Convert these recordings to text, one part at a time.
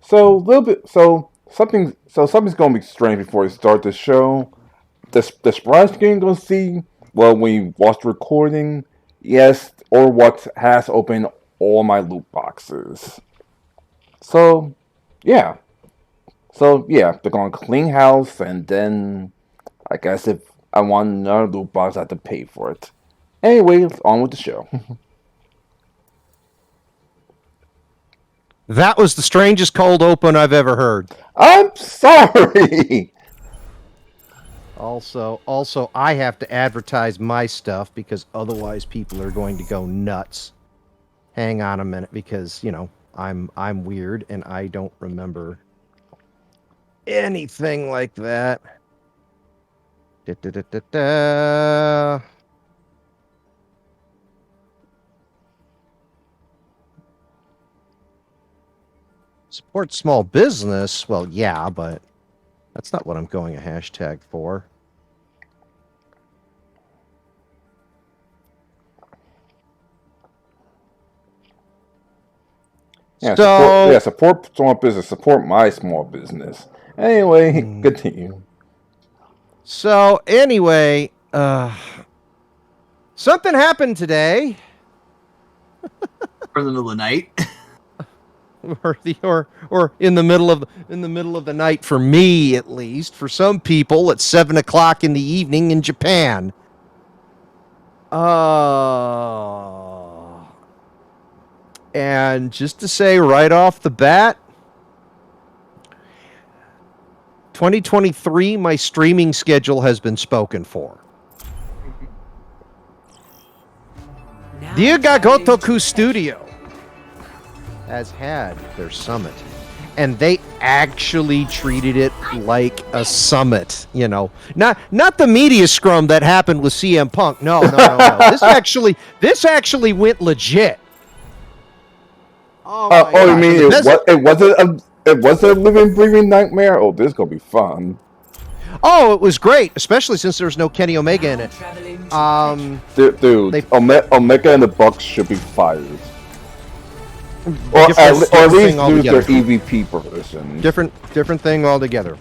So a little bit. Something's gonna be strange before we start the show. The surprise you're gonna see. Well, when you watch the recording, yes, Overwatch has opened all my loot boxes. So, yeah. So yeah, they're gonna clean house, and then I guess if I want another loot box, I have to pay for it. Anyway, on with the show. That was the strangest cold open I've ever heard. I'm sorry. Also, I have to advertise my stuff because otherwise people are going to go nuts. Hang on a minute, because I'm weird and I don't remember anything like that. Da, da, da, da, da. Support small business. Well, yeah, but that's not what I'm going a hashtag for. Support small business. Support my small business. Anyway, continue. So anyway, something happened today. For the middle of the night. or in the middle of the night, for me at least. For some people, it's 7 o'clock in the evening in Japan. And just to say right off the bat, 2023, my streaming schedule has been spoken for. Ryuga Studio has had their summit, and they actually treated it like a summit. Not the media scrum that happened with CM Punk. No. This actually went legit. You mean it was a living, breathing nightmare? Oh, this is gonna be fun. Oh, it was great, especially since there's no Kenny Omega in it. Dude, Omega and the Bucks should be fired. Or at least lose their EVP position. Different thing altogether.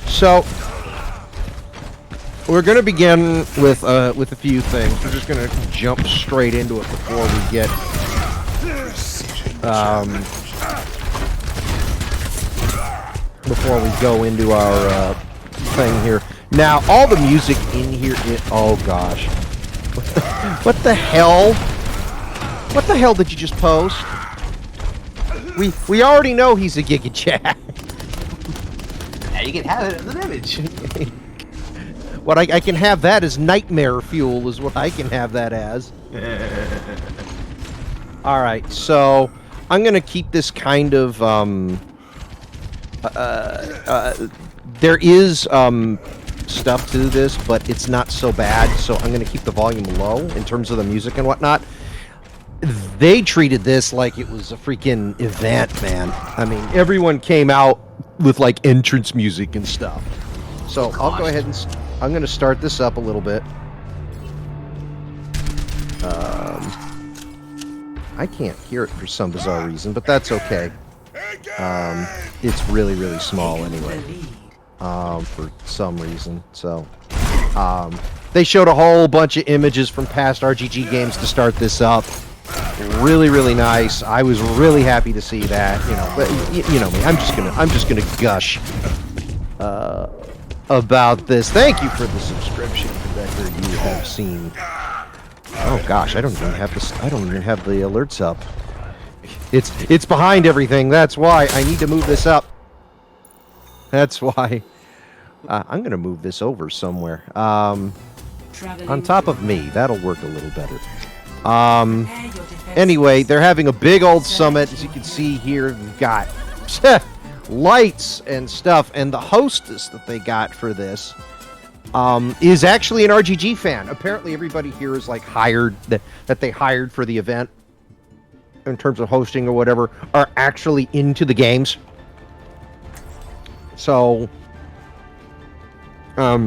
So we're going to begin with a few things. We're just going to jump straight into it before we get go into our thing here. Now, all the music in here oh gosh. What the hell? What the hell did you just post? We already know he's a Giga Jack. Yeah, you can have it as an image. What I can have that as nightmare fuel is what I can have that as. All right, so I'm gonna keep this kind of there is stuff to this, but it's not so bad. So I'm gonna keep the volume low in terms of the music and whatnot. They treated this like it was a freaking event, man. I mean, everyone came out with like entrance music and stuff. So I'll go ahead and I'm going to start this up a little bit. I can't hear it for some bizarre reason, but that's okay. It's really, really small anyway. For some reason. So they showed a whole bunch of images from past RGG games to start this up. Really, really nice. I was really happy to see that. But you know me. I'm just gonna gush about this. Thank you for the subscription, Becker. You have seen. Oh gosh, I don't even have the alerts up. It's behind everything. That's why I need to move this up. That's why I'm gonna move this over somewhere. On top of me. That'll work a little better. Anyway, they're having a big old summit. As you can see here, we've got lights and stuff, and the hostess that they got for this is actually an RGG fan. Apparently everybody here is like hired, that they hired for the event in terms of hosting or whatever, are actually into the games. So yeah,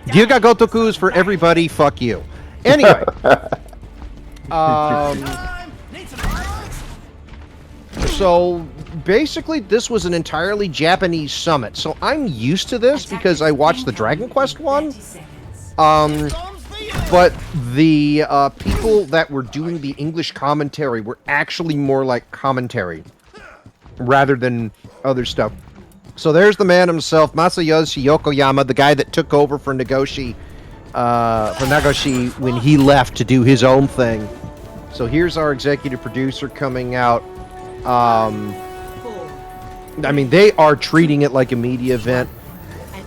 Ryuga Gotoku is for everybody. Fuck you. Anyway, So basically, this was an entirely Japanese summit. So I'm used to this because I watched the Dragon Quest one. But the people that were doing the English commentary were actually more like commentary rather than other stuff. So there's the man himself, Masayoshi Yokoyama, the guy that took over for Nagoshi when he left to do his own thing. So here's our executive producer coming out. I mean, they are treating it like a media event.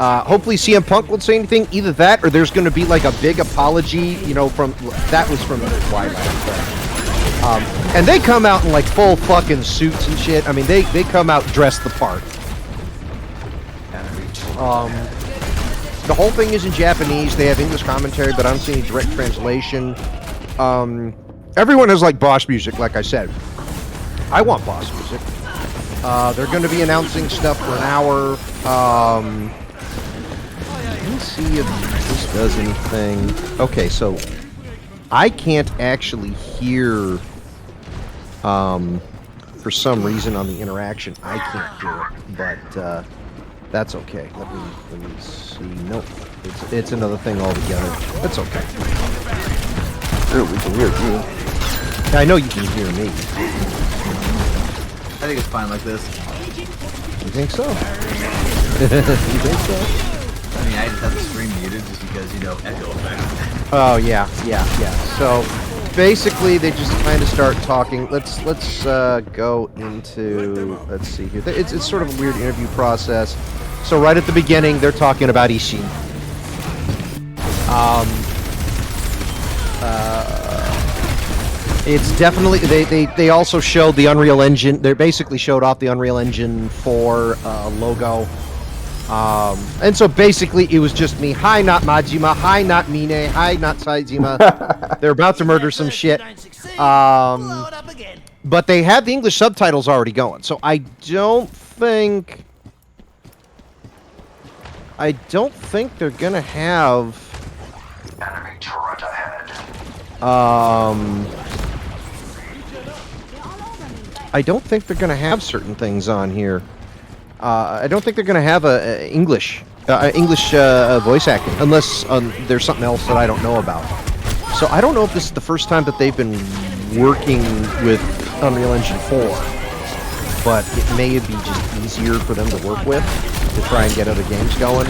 Hopefully CM Punk won't say anything. Either that or there's going to be like a big apology, you know, that was from Twilight. And they come out in like full fucking suits and shit. I mean, they come out dressed the part. The whole thing is in Japanese. They have English commentary, but I don't see any direct translation. Everyone has like boss music, like I said. I want boss music. They're going to be announcing stuff for an hour. Let's see if this does anything. Okay, so I can't actually hear, for some reason on the interaction, I can't hear it, but that's okay. Let me see. Nope, it's another thing altogether. That's okay. Dude, we can hear you. I know you can hear me. I think it's fine like this. You think so? You think so? I mean, I just have the screen muted just because, you know, echo effect. Oh yeah. So basically, they just kind of start talking. Let's go into. Let's see here. It's sort of a weird interview process. So right at the beginning, they're talking about Ishin. It's definitely they also showed the Unreal Engine. They basically showed off the Unreal Engine 4 logo. And so basically it was just me. Hi, not Majima. Hi, not Mine. Hi, not Saizima. They're about to murder some shit. But they have the English subtitles already going. So I don't think they're gonna have Enemy turret ahead. I don't think they're gonna have certain things on here. I don't think they're going to have a English voice acting, unless there's something else that I don't know about. So I don't know if this is the first time that they've been working with Unreal Engine 4, but it may be just easier for them to work with to try and get other games going.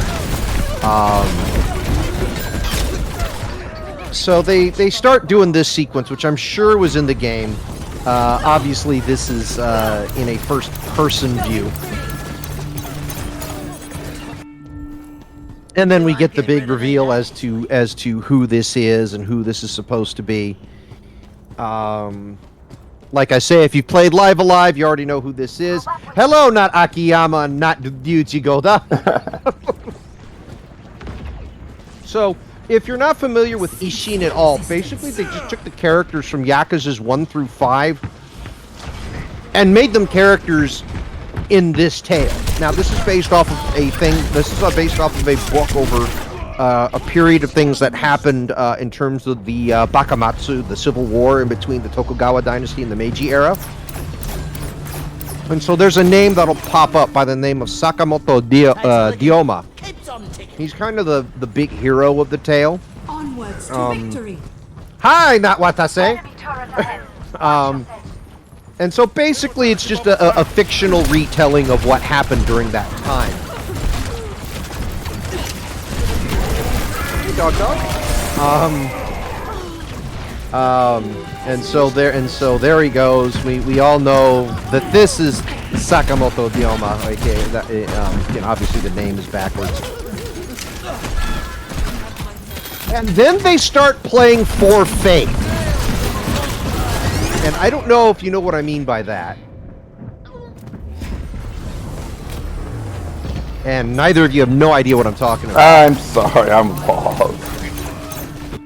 So they start doing this sequence, which I'm sure was in the game. Obviously, this is in a first-person view. And then we get the big reveal as to who this is and who this is supposed to be. Like I say, if you've played Live Alive, you already know who this is. Hello, not Akiyama and not Ryuichi Goda. So, if you're not familiar with Ishin at all, basically they just took the characters from Yakuza's 1 through 5 and made them characters in this tale. Now, this is based off of a thing. This is based off of a book over a period of things that happened in terms of the Bakamatsu, the civil war in between the Tokugawa dynasty and the Meiji era. And so there's a name that'll pop up by the name of Sakamoto Dioma. He's kind of the big hero of the tale. Onwards to victory. Hi, not Watase. And so basically it's just a fictional retelling of what happened during that time. Hey, dog. And so there he goes. We all know that this is Sakamoto Dioma. Okay, that, obviously the name is backwards. And then they start playing For Faith. And I don't know if you know what I mean by that. And neither of you have no idea what I'm talking about. I'm sorry, I'm lost.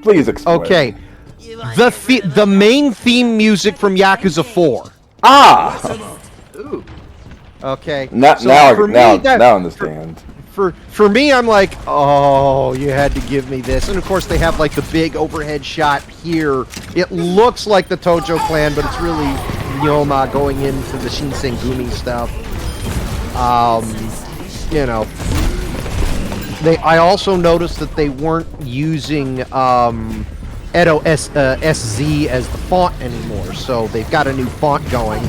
Please explain. Okay. The main theme music from Yakuza 4. Ah! Ooh. Okay. Now I understand. For me, I'm like, oh, you had to give me this. And of course, they have like the big overhead shot here. It looks like the Tojo clan, but it's really Ryoma going into the Shinsengumi stuff. You know, I also noticed that they weren't using Edo SZ as the font anymore, so they've got a new font going.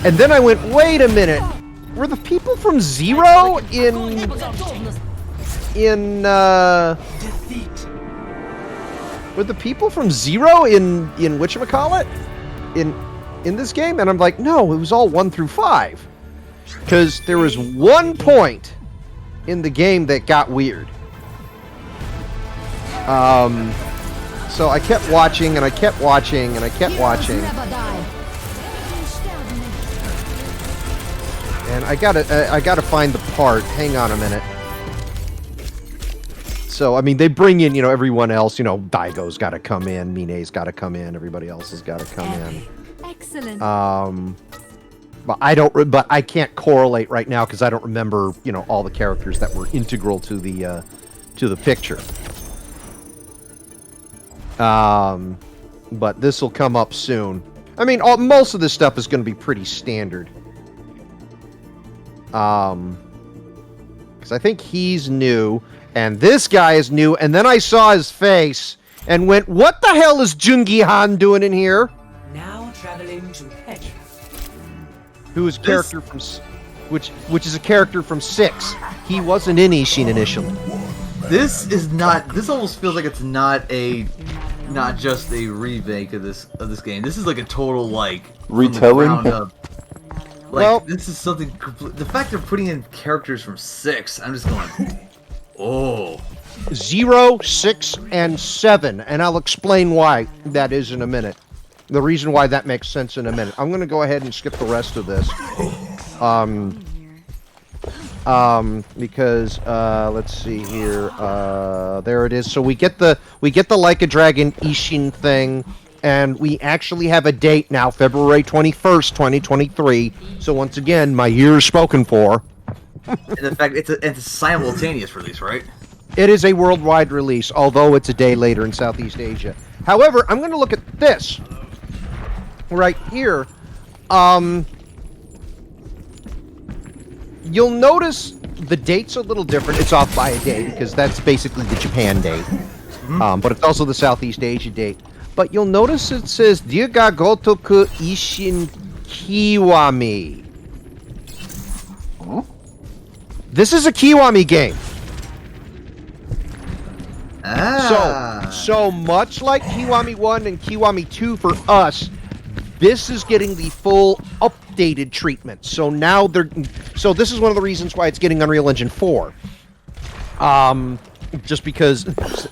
And then I went, wait a minute, were the people from Zero in were the people from Zero in whatchamacallit? In this game? And I'm like, no, it was all 1 through 5. Because there was one point in the game that got weird. So I kept watching, and I kept watching, and I kept watching. And I gotta find the part. Hang on a minute. So, I mean, they bring in, you know, everyone else. You know, Daigo's got to come in, Mine's got to come in, everybody else has got to come in. Excellent. But I can't correlate right now because I don't remember, you know, all the characters that were integral to the picture. But this will come up soon. I mean, most of this stuff is going to be pretty standard. Because I think he's new, and this guy is new, and then I saw his face and went, "What the hell is Jungi Han doing in here?" Now traveling to Petra. Who is character from, which is a character from 6. He wasn't in Ishin initially. This is not. This almost feels like it's not just a remake of this game. This is like a total like retelling. Like, well, this is something. The fact they're putting in characters from 6, I'm just going, oh. 0, 6, and 7, and I'll explain why that is in a minute. The reason why that makes sense in a minute. I'm going to go ahead and skip the rest of this. Because let's see here. There it is. So we get the Like a Dragon Ishin thing, and we actually have a date now, February 21st, 2023. So once again, my year is spoken for. And in fact, it's a simultaneous release, right? It is a worldwide release, although it's a day later in Southeast Asia. However, I'm going to look at this right here. You'll notice the date's a little different. It's off by a day because that's basically the Japan date. But it's also the Southeast Asia date. But you'll notice it says Ryuga Gotoku Ishin Kiwami. This is a Kiwami game. So much like Kiwami 1 and Kiwami 2 for us, this is getting the full updated treatment. So now so this is one of the reasons why it's getting Unreal Engine 4. Just because,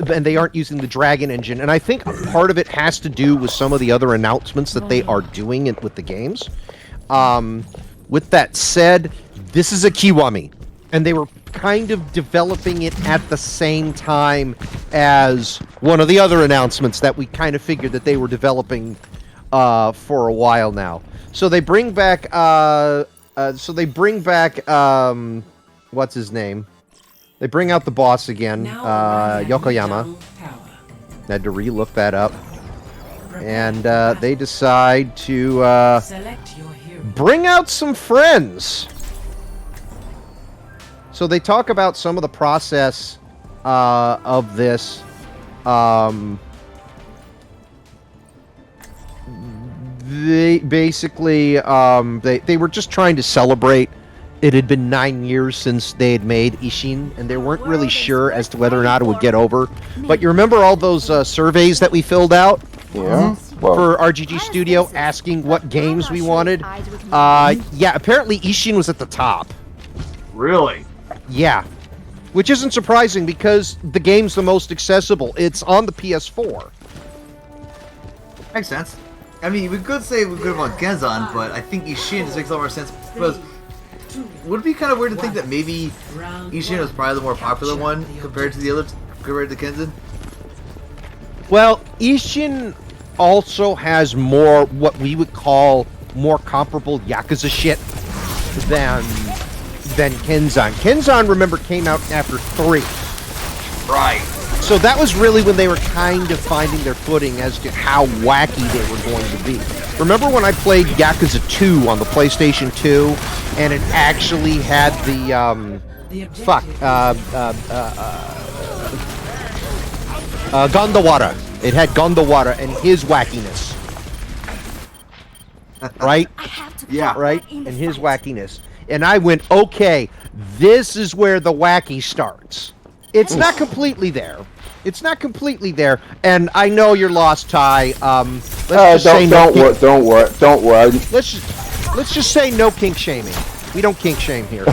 and they aren't using the Dragon engine, and I think a part of it has to do with some of the other announcements that they are doing with the games. With that said, this is a Kiwami, and they were kind of developing it at the same time as one of the other announcements that we kind of figured that they were developing for a while now. So they bring back what's his name? They bring out the boss again, Yokoyama. I had to re-look that up. And they decide to bring out some friends. So they talk about some of the process of this. They basically, they were just trying to celebrate. It had been 9 years since they had made Ishin, and they weren't really sure as to whether or not it would get over. But you remember all those surveys that we filled out? Yeah. For RGG Studio, asking what games we wanted? Yeah, apparently Ishin was at the top. Really? Yeah. Which isn't surprising because the game's the most accessible. It's on the PS4. Makes sense. I mean, we could say we could want Genzan, but I think Ishin just makes a lot more sense because would it be kind of weird to think that maybe Ishin was probably the more popular one compared to the other, compared to Kenzan? Well, Ishin also has more what we would call more comparable Yakuza shit than Kenzan. Kenzan, remember, came out after 3. Right. So that was really when they were kind of finding their footing as to how wacky they were going to be. Remember when I played Yakuza 2 on the PlayStation 2, and it actually had the Gondawara. It had Gondawara and his wackiness. Right? Yeah. Right? And his wackiness. And I went, okay, this is where the wacky starts. It's not completely there. It's not completely there. And I know you're lost, Ty. Let's just don't worry. Let's just say no kink shaming. We don't kink shame here.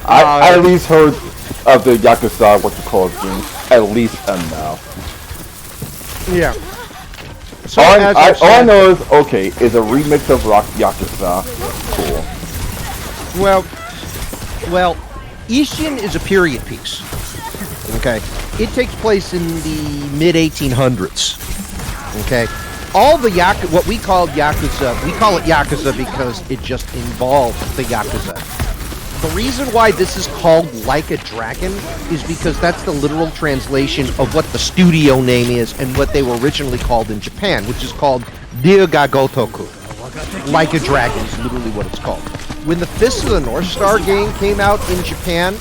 I at least heard of the Yakuza, what you call it, game. At least enough. Yeah. So all I know is, okay, is a remix of Yakuza. Cool. Well, Ishin is a period piece. Okay, it takes place in the mid 1800s. Okay, all the what we called Yakuza, we call it Yakuza because it just involves the Yakuza. The reason why this is called Like a Dragon is because that's the literal translation of what the studio name is and what they were originally called in Japan, which is called Ryuga Gotoku. Like a Dragon is literally what it's called. When the Fist of the North Star game came out in Japan,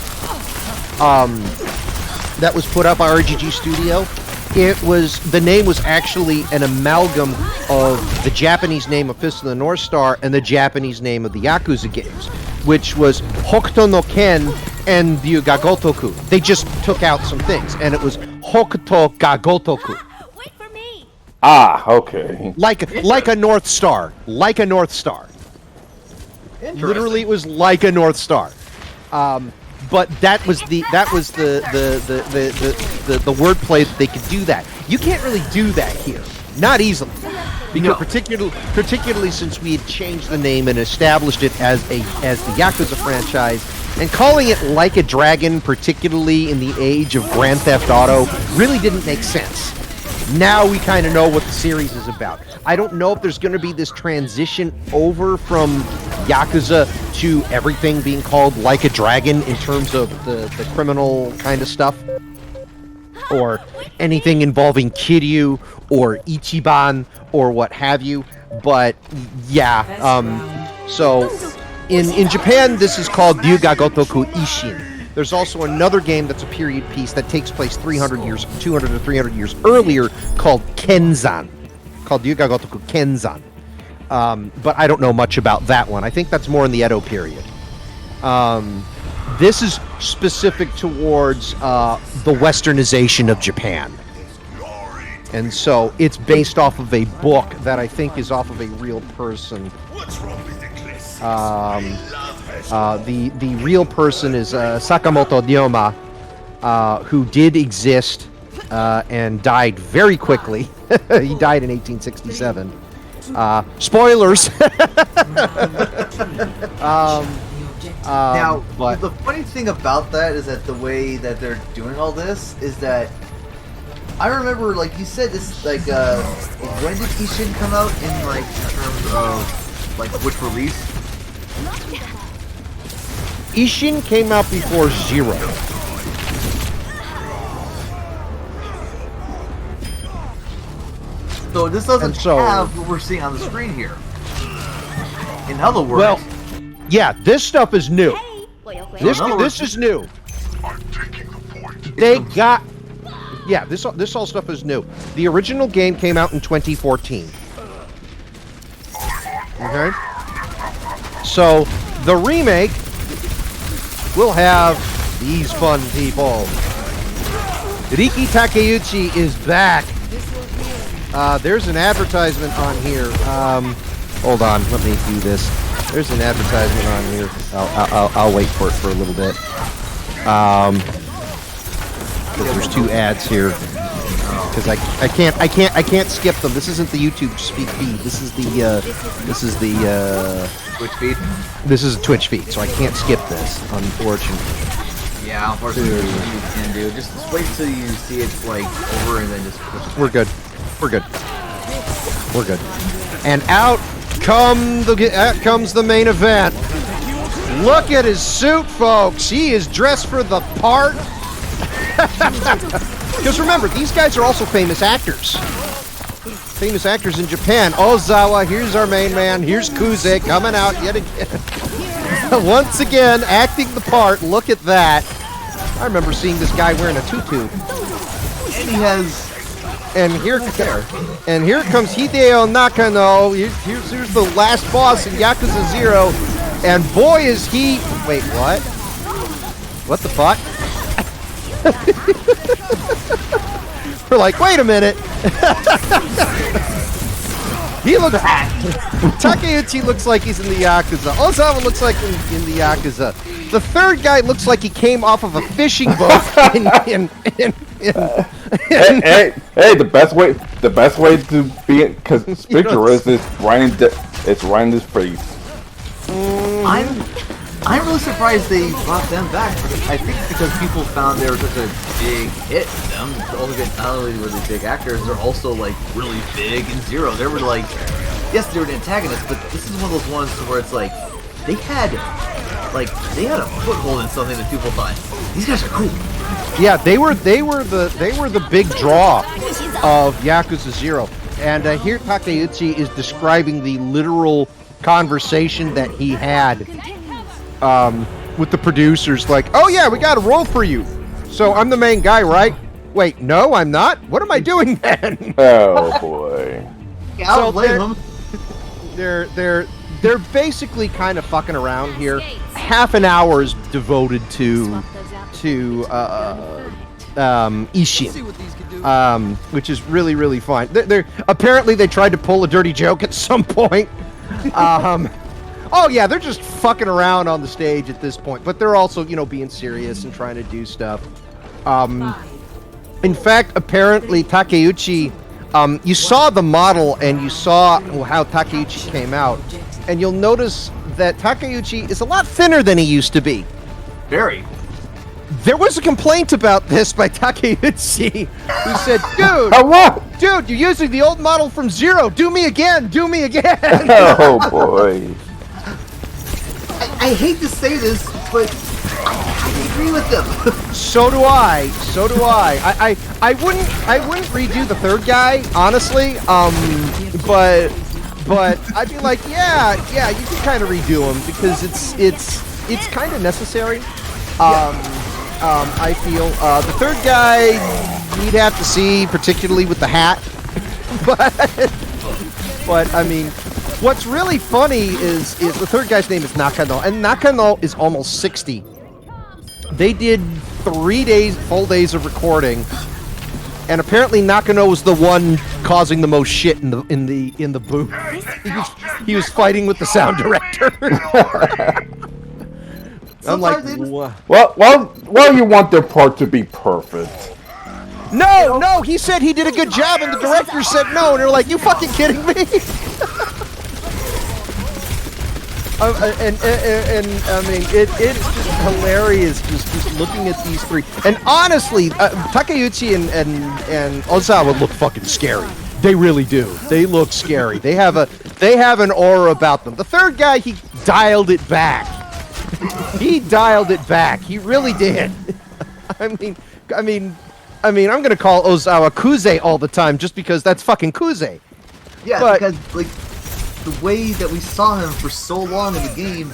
that was put up by RGG Studio, the name was actually an amalgam of the Japanese name of Fist of the North Star and the Japanese name of the Yakuza games, which was Hokuto no Ken and Ryuga Gotoku. They just took out some things, and it was Hokuto ga Gotoku. Wait for me. Ah, okay. Like a North Star. Like a North Star. Literally, it was like a North Star. But that was the wordplay that they could do that. You can't really do that here, not easily, because particularly since we had changed the name and established it as the Yakuza franchise, and calling it Like a Dragon, particularly in the age of Grand Theft Auto, really didn't make sense. Now we kind of know what the series is about. I don't know if there's going to be this transition over from Yakuza to everything being called Like a Dragon in terms of the criminal kind of stuff, or anything involving Kiryu or Ichiban or what have you. But yeah, so in Japan this is called Ryuga Gotoku Ishin. There's also another game that's a period piece that takes place 200 to 300 years earlier called Kenzan. Called Ryuga Gotoku Kenzan. But I don't know much about that one. I think that's more in the Edo period. This is specific towards the westernization of Japan. And so it's based off of a book that I think is off of a real person. The real person is Sakamoto Ryoma, who did exist and died very quickly. He died in 1867. Spoilers! Now, but the funny thing about that is that the way that they're doing all this is that I remember, like you said, this when did Ishin come out in terms of which release? Ishin came out before Zero. So this doesn't have what we're seeing on the screen here. In other words, well, yeah, this stuff is new. This is new. They got, yeah, this all stuff is new. The original game came out in 2014. Okay. So the remake will have these fun people. Riki Takeuchi is back. There's an advertisement on here. Hold on, let me do this. There's an advertisement on here. I'll wait for it for a little bit. There's two ads here. Because I can't skip them. This isn't the YouTube speak feed. This is the Twitch feed. This is a Twitch feed, so I can't skip this, unfortunately. Yeah, unfortunately, you can do. Just wait till you see it over, and then just push it. We're good. We're good. We're good. And out comes the main event. Look at his suit, folks. He is dressed for the part. Because remember, these guys are also famous actors. Famous actors in Japan. Ozawa, here's our main man. Here's Kuze coming out yet again. Once again, acting the part. Look at that. I remember seeing this guy wearing a tutu. And he has... And here comes Hideo Nakano. Here's the last boss in Yakuza 0. And boy is he... Wait, what? What the fuck? We're like, wait a minute. He looks... Takeuchi looks like he's in the Yakuza. Ozawa looks like in the Yakuza. The third guy looks like he came off of a fishing boat Hey, the best way to be conspicuous is right in his face. I'm really surprised they brought them back. I think because people found they were such a big hit to them. Not only were they big actors, they're also like really big in Zero. They were like, yes, they were the antagonists, but this is one of those ones where it's like they had a foothold in something that people thought these guys are cool. Yeah, they were the big draw of Yakuza 0. And here Takeuchi is describing the literal conversation that he had with the producers, like, oh yeah, we got a role for you. So I'm the main guy, right? Wait, no, I'm not? What am I doing then? Oh boy. Yeah, I'll blame them. They're basically kind of fucking around here. Half an hour is devoted to Ishin, which is really, really fun. Apparently they tried to pull a dirty joke at some point. Oh yeah, they're just fucking around on the stage at this point, but they're also, being serious and trying to do stuff. In fact, apparently Takeuchi, you saw the model and you saw how Takeuchi came out, and you'll notice that Takeuchi is a lot thinner than he used to be. Very. There was a complaint about this by Takeuchi, who said, dude, you're using the old model from Zero. Do me again. Oh boy. I hate to say this, but I agree with them. So do I. I wouldn't redo the third guy, honestly. But I'd be like, yeah, you can kind of redo him because it's kind of necessary. I feel the third guy you'd have to see, particularly with the hat. but I mean, what's really funny is the third guy's name is Nakano, and Nakano is almost 60. They did 3 full days of recording, and apparently Nakano was the one causing the most shit in the booth. He was fighting with the sound director. I'm like, well, you want their part to be perfect. No, he said he did a good job, and the director said no, and they're like, you fucking kidding me? And I mean, it's just hilarious just looking at these three. And honestly, Takeuchi and Ozawa look fucking scary. They really do. They look scary. They have an aura about them. The third guy, he dialed it back. He dialed it back. He really did. I mean, I'm gonna call Ozawa Kuze all the time just because that's fucking Kuze. Yeah, because like the way that we saw him for so long in the game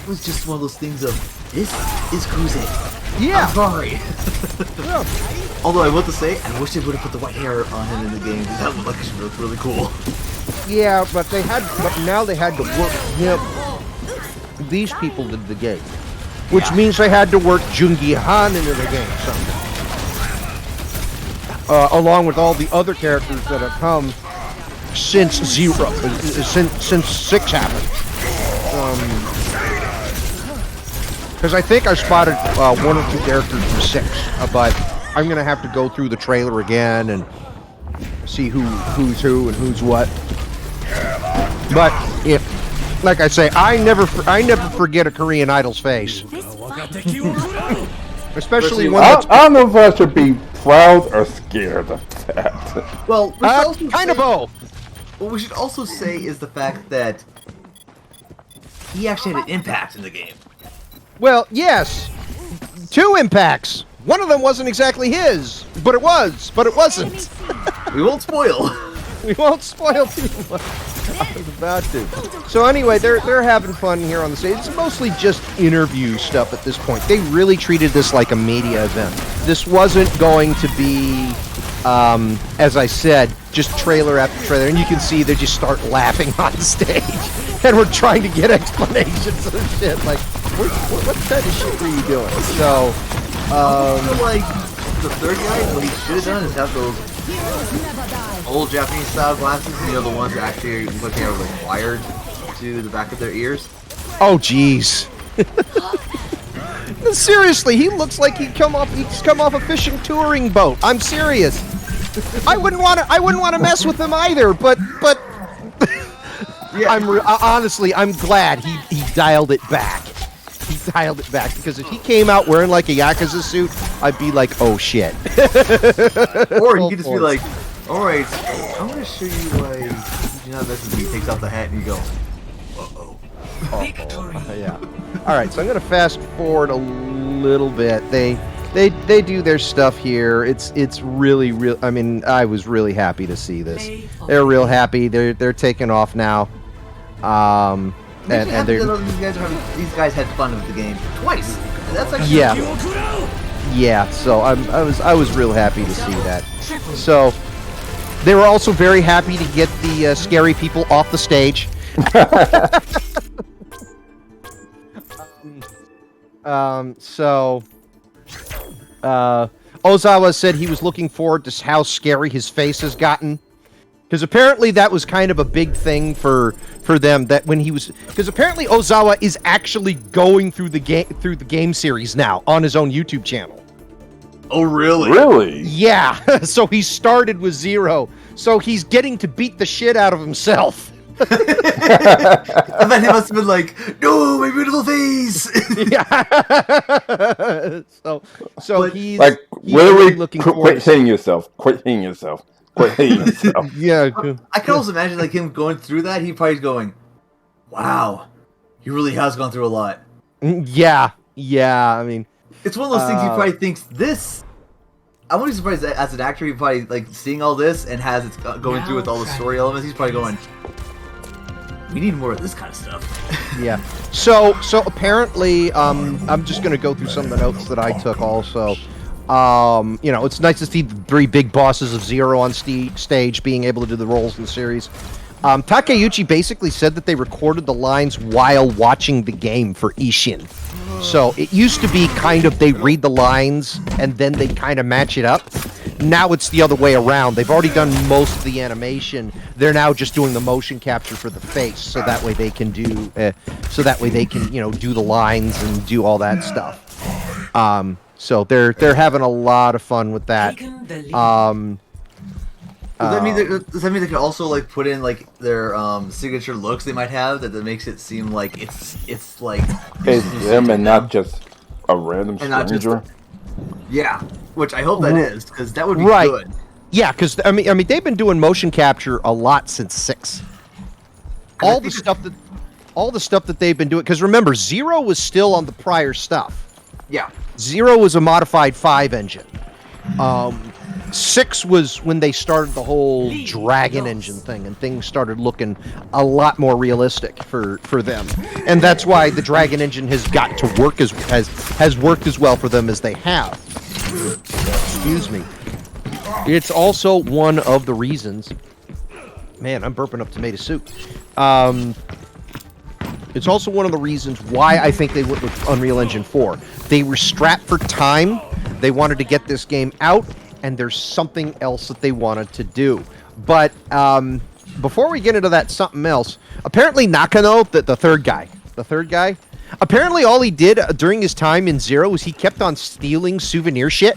was just one of those things of this is Kuze. Yeah. I'm sorry. Yeah. Although I want to say, I wish they would have put the white hair on him in the game. That would look really cool. Yeah, but now they had to work him. These people did the game, which means they had to work Jungi Han into the game somehow, along with all the other characters that have come since since 6 happened. Because I think I spotted 1 or 2 characters from 6, but I'm gonna have to go through the trailer again and see who's who and who's what. But like I say, I never forget a Korean Idol's face. Especially when I don't know if I should be proud or scared of that. Well, kind of both. What we should also say is the fact that he actually had an impact in the game. Well, yes, 2 impacts. One of them wasn't exactly his, but it was, but it wasn't. We won't spoil. We won't spoil too much. I was about to. So anyway, they're having fun here on the stage. It's mostly just interview stuff at this point. They really treated this like a media event. This wasn't going to be, as I said, just trailer after trailer. And you can see they just start laughing on stage. And we're trying to get explanations of shit. Like, what kind of shit were you doing? So, I feel like the third guy, what he should have done is have those old Japanese style glasses, you know, the ones that actually look like they are like wired to the back of their ears. oh jeez. Seriously, he looks like he's come off a fishing touring boat. I'm serious. I wouldn't want to mess with him either, but Yeah. honestly, I'm glad he dialed it back. He dialed it back, because if he came out wearing like a Yakuza suit, I'd be like, oh shit. Or you could just be like, alright, I'm gonna show you why you do not mess with me. He takes off the hat and you go, uh-oh. Yeah. All right, so I'm gonna fast forward a little bit. They do their stuff here. It's really real. I mean, I was really happy to see this. They're real happy. They're taking off now. And these guys had fun with the game twice. That's actually yeah. So I was real happy to see that. So they were also very happy to get the scary people off the stage. Ozawa said he was looking forward to how scary his face has gotten. Because apparently that was kind of a big thing for them, that when he was, because apparently Ozawa is actually going through the game series now on his own YouTube channel. Oh really? Really? Yeah. So he started with 0. So he's getting to beat the shit out of himself. I bet he must have been like, no, my beautiful face. Yeah. so he's Like, he's literally, really looking forward quit to hitting yourself. Quit hitting yourself. Quit hitting yourself. Yeah. I can also imagine like him going through that. He probably going, wow, he really has gone through a lot. Yeah. I mean, It's one of those things he probably thinks this. I wouldn't be surprised that as an actor, he probably like seeing all this and has it going through with all the story elements. He's probably going, we need more of this kind of stuff. yeah. So apparently, I'm just gonna go through some of the notes that I took also. It's nice to see the 3 big bosses of 0 on stage being able to do the roles in the series. Takeuchi basically said that they recorded the lines while watching the game for Ishin. So it used to be kind of they read the lines and then they kind of match it up. Now it's the other way around. They've already done most of the animation. They're now just doing the motion capture for the face, so that way they can do, do the lines and do all that stuff. So they're having a lot of fun with that. Does that mean they can also like put in like their signature looks they might have that makes it seem like it's like It's them and not just a random stranger. Yeah, which I hope that is, because that would be Right. good. Yeah, because I mean they've been doing motion capture a lot since 6. All the stuff that they've been doing, because remember 0 was still on the prior stuff. Yeah. 0 was a modified 5 engine. 6 was when they started the whole dragon engine thing, and things started looking a lot more realistic for them. And that's why the dragon engine has got to work has worked as well for them as they have. Excuse me. It's also one of the reasons. Man, I'm burping up tomato soup. It's also one of the reasons why I think they went with Unreal Engine 4. They were strapped for time. They wanted to get this game out, and there's something else that they wanted to do. But before we get into that something else, apparently Nakano, the third guy, apparently all he did during his time in 0 was he kept on stealing souvenir shit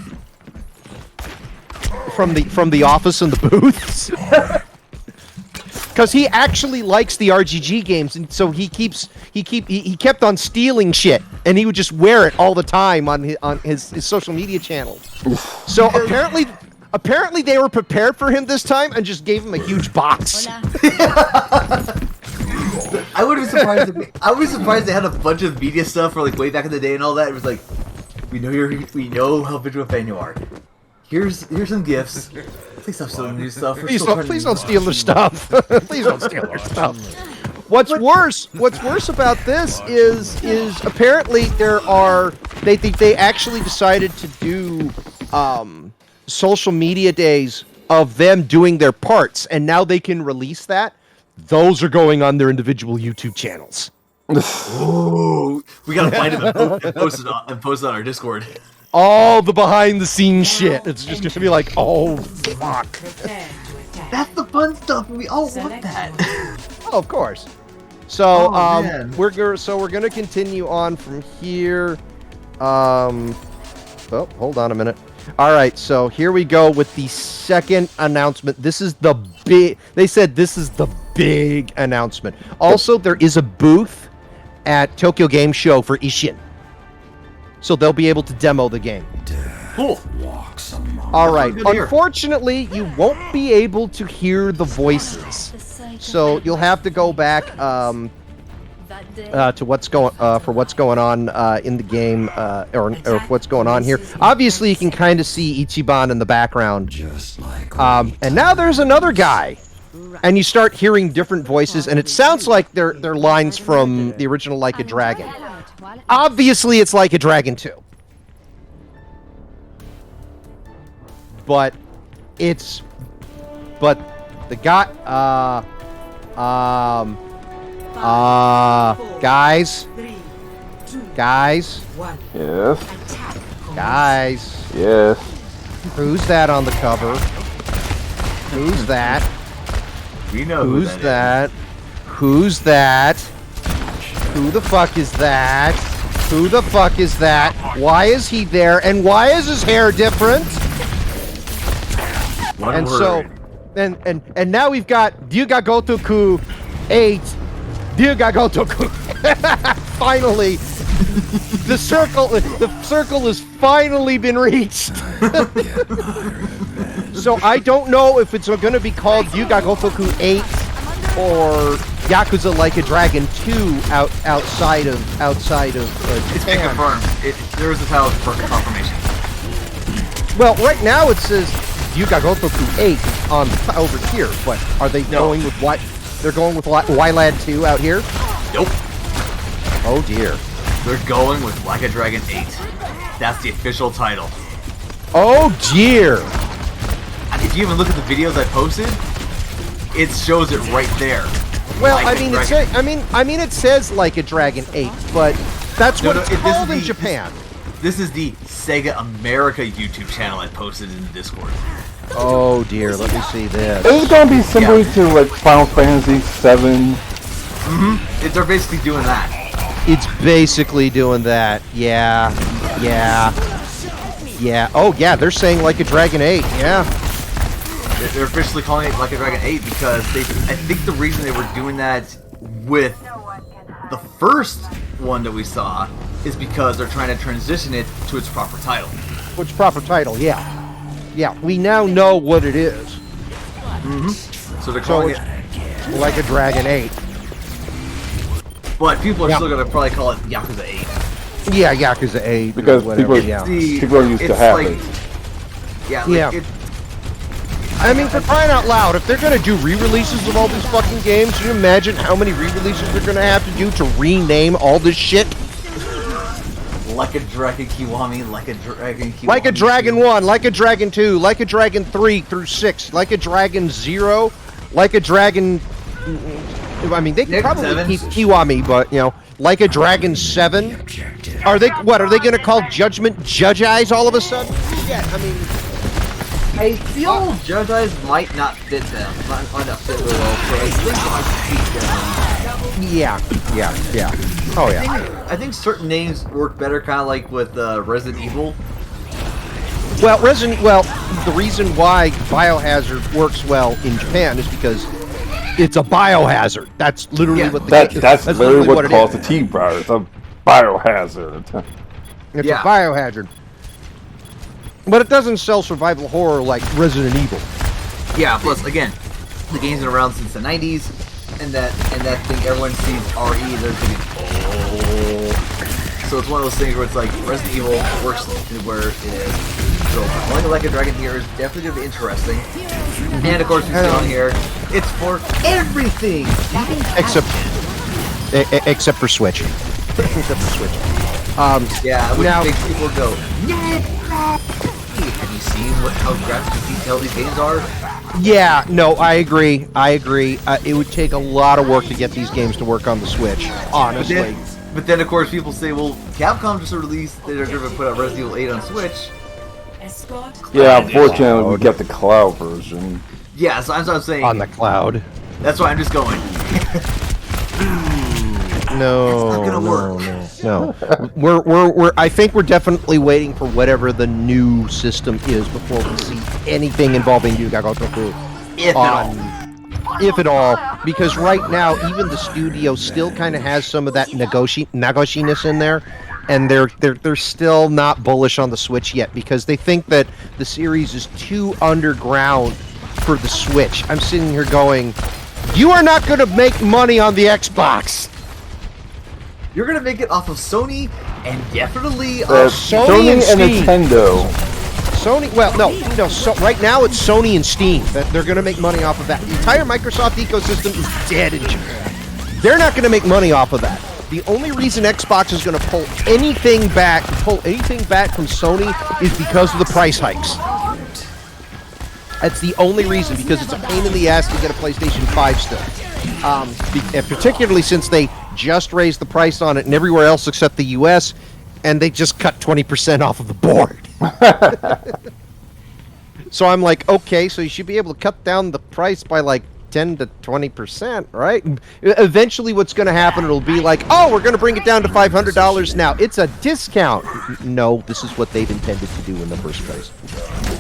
from the office and the booths. Because he actually likes the RGG games, and so he kept on stealing shit, and he would just wear it all the time on his social media channel. So apparently they were prepared for him this time and just gave him a huge box. I would be surprised. I would be surprised they had a bunch of media stuff for like way back in the day and all that. It was like, We know how big of a fan you are. Here's some gifts. Please stop stealing new stuff. Please don't steal their stuff. Please don't steal their stuff. What's worse about this is apparently they actually decided to do social media days of them doing their parts, and now they can release that. Those are going on their individual YouTube channels. Ooh, we gotta find him and post it on our Discord. All the behind the scenes shit. It's just gonna be like, oh fuck. Prepare to attack. That's the fun stuff. We all want that. Oh, of course. So man. we're gonna continue on from here. Oh, hold on a minute. All right, so here we go with the second announcement. This is the big. They said this is the big announcement. Also, there is a booth at Tokyo Game Show for Ishin, so they'll be able to demo the game. Cool. All right. good to hear. Unfortunately, you won't be able to hear the voices, so you'll have to go back to what's going on in the game, or what's going on here. Obviously, you can kind of see Ichiban in the background, and now there's another guy, and you start hearing different voices, and it sounds like they're lines from the original Like a Dragon. Obviously, it's Like a Dragon 2. But the guy, guys, 3, 2, guys, 1. Yes. Attack. guys, Yes. who's that on the cover? Who's that? We know Who's who that? Who's that? Who the fuck is that? Who the fuck is that? Why is he there? And why is his hair different? One And word. so, and now we've got Ryuga Gotoku 8. Ryuga Gotoku. Finally, the circle has finally been reached. So I don't know if it's going to be called Ryuga Gotoku 8 or Yakuza Like a Dragon 2 outside of It's been Japan. confirmed. There was a title for confirmation. Well, right now it says Ryuga Gotoku 8 on over here, but are they going with what? They're going with YLAD 2 out here? Nope. Oh dear. They're going with Like a Dragon 8. That's the official title. Oh dear. And if you even look at the videos I posted, it shows it right there. Well, Like I a mean, Dragon. it says Like a Dragon 8, but that's what it's this is called in the- Japan. This is the Sega America YouTube channel I posted in the Discord. Oh dear. Let me see this. Is it gonna be similar to like Final Fantasy 7? They're basically doing that. It's basically doing that. Yeah. Oh yeah, they're saying Like a Dragon 8. Yeah. They're officially calling it Like a Dragon 8 because I think the reason they were doing that with the first one that we saw is because they're trying to transition it to its proper title. Which proper title? Yeah. We now know what it is. So they're So calling it's it, Like a Dragon 8. but people are Yeah. still gonna probably call it Yakuza 8. Yeah, Yakuza 8 Because or whatever. people- Yeah. People are used to It's have like- it. Yeah, Yeah. I mean, for crying out loud, if they're gonna do re-releases of all these fucking games, can you imagine how many re-releases they're gonna have to do to rename all this shit? Like a Dragon Kiwami, Like a Dragon Kiwami. Like a Dragon 2. 1, Like a Dragon 2, Like a Dragon 3 through 6, Like a Dragon 0, Like a Dragon... I mean, they can Nick, probably 7. keep Kiwami, but, you know, Like a Dragon 7? Are they gonna call Judgment Judge Eyes all of a sudden? Yeah, I mean... I feel Judge Eyes might not fit them. Might not fit really well, so I think it might be different. Yeah. Oh, yeah. I think certain names work better, kind of like with Resident Evil. Well, the reason why Biohazard works well in Japan is because it's a biohazard. That's literally what the That's literally what it calls is. the T-bar. It's a biohazard. It's Yeah. a biohazard. But it doesn't sell survival horror like Resident Evil. Yeah, plus again, the game's been around since the 90s, and that thing everyone sees RE, they're thinking, oh. So it's one of those things where it's like Resident Evil works where it is. So playing like a dragon here is definitely going to be interesting. And of course, we see on here, it's for everything, except for Switch. Except for Switch. Yeah, which now, makes people go, yeah. Have you seen how graphically detailed these games are? Yeah, no, I agree. It would take a lot of work to get these games to work on the Switch, honestly. But then of course, people say, well, Capcom just released, they're going to put out Resident Evil 8 on Switch. Yeah, unfortunately, we get the cloud version. Yeah, so I'm saying... On the cloud. That's why I'm just going. No. We're. I think we're definitely waiting for whatever the new system is before we see anything involving Yuga Gotoku. If at all, because right now even the studio still kind of has some of that Nagoshiness in there, and they're still not bullish on the Switch yet because they think that the series is too underground for the Switch. I'm sitting here going, you are not going to make money on the Xbox. You're gonna make it off of Sony and definitely Sony and Nintendo. Sony, well, no. So right now it's Sony and Steam that they're going to make money off of that. The entire Microsoft ecosystem is dead in Japan. They're not going to make money off of that. The only reason Xbox is going to pull anything back from Sony is because of the price hikes. That's the only reason, because it's a pain in the ass to get a PlayStation 5 still. And particularly since they just raised the price on it and everywhere else except the US, and they just cut 20% off of the board. So I'm like, okay, so you should be able to cut down the price by like 10 to 20%, right? Eventually what's going to happen, it'll be like, oh, we're going to bring it down to $500 now. It's a discount. No, this is what they've intended to do in the first place.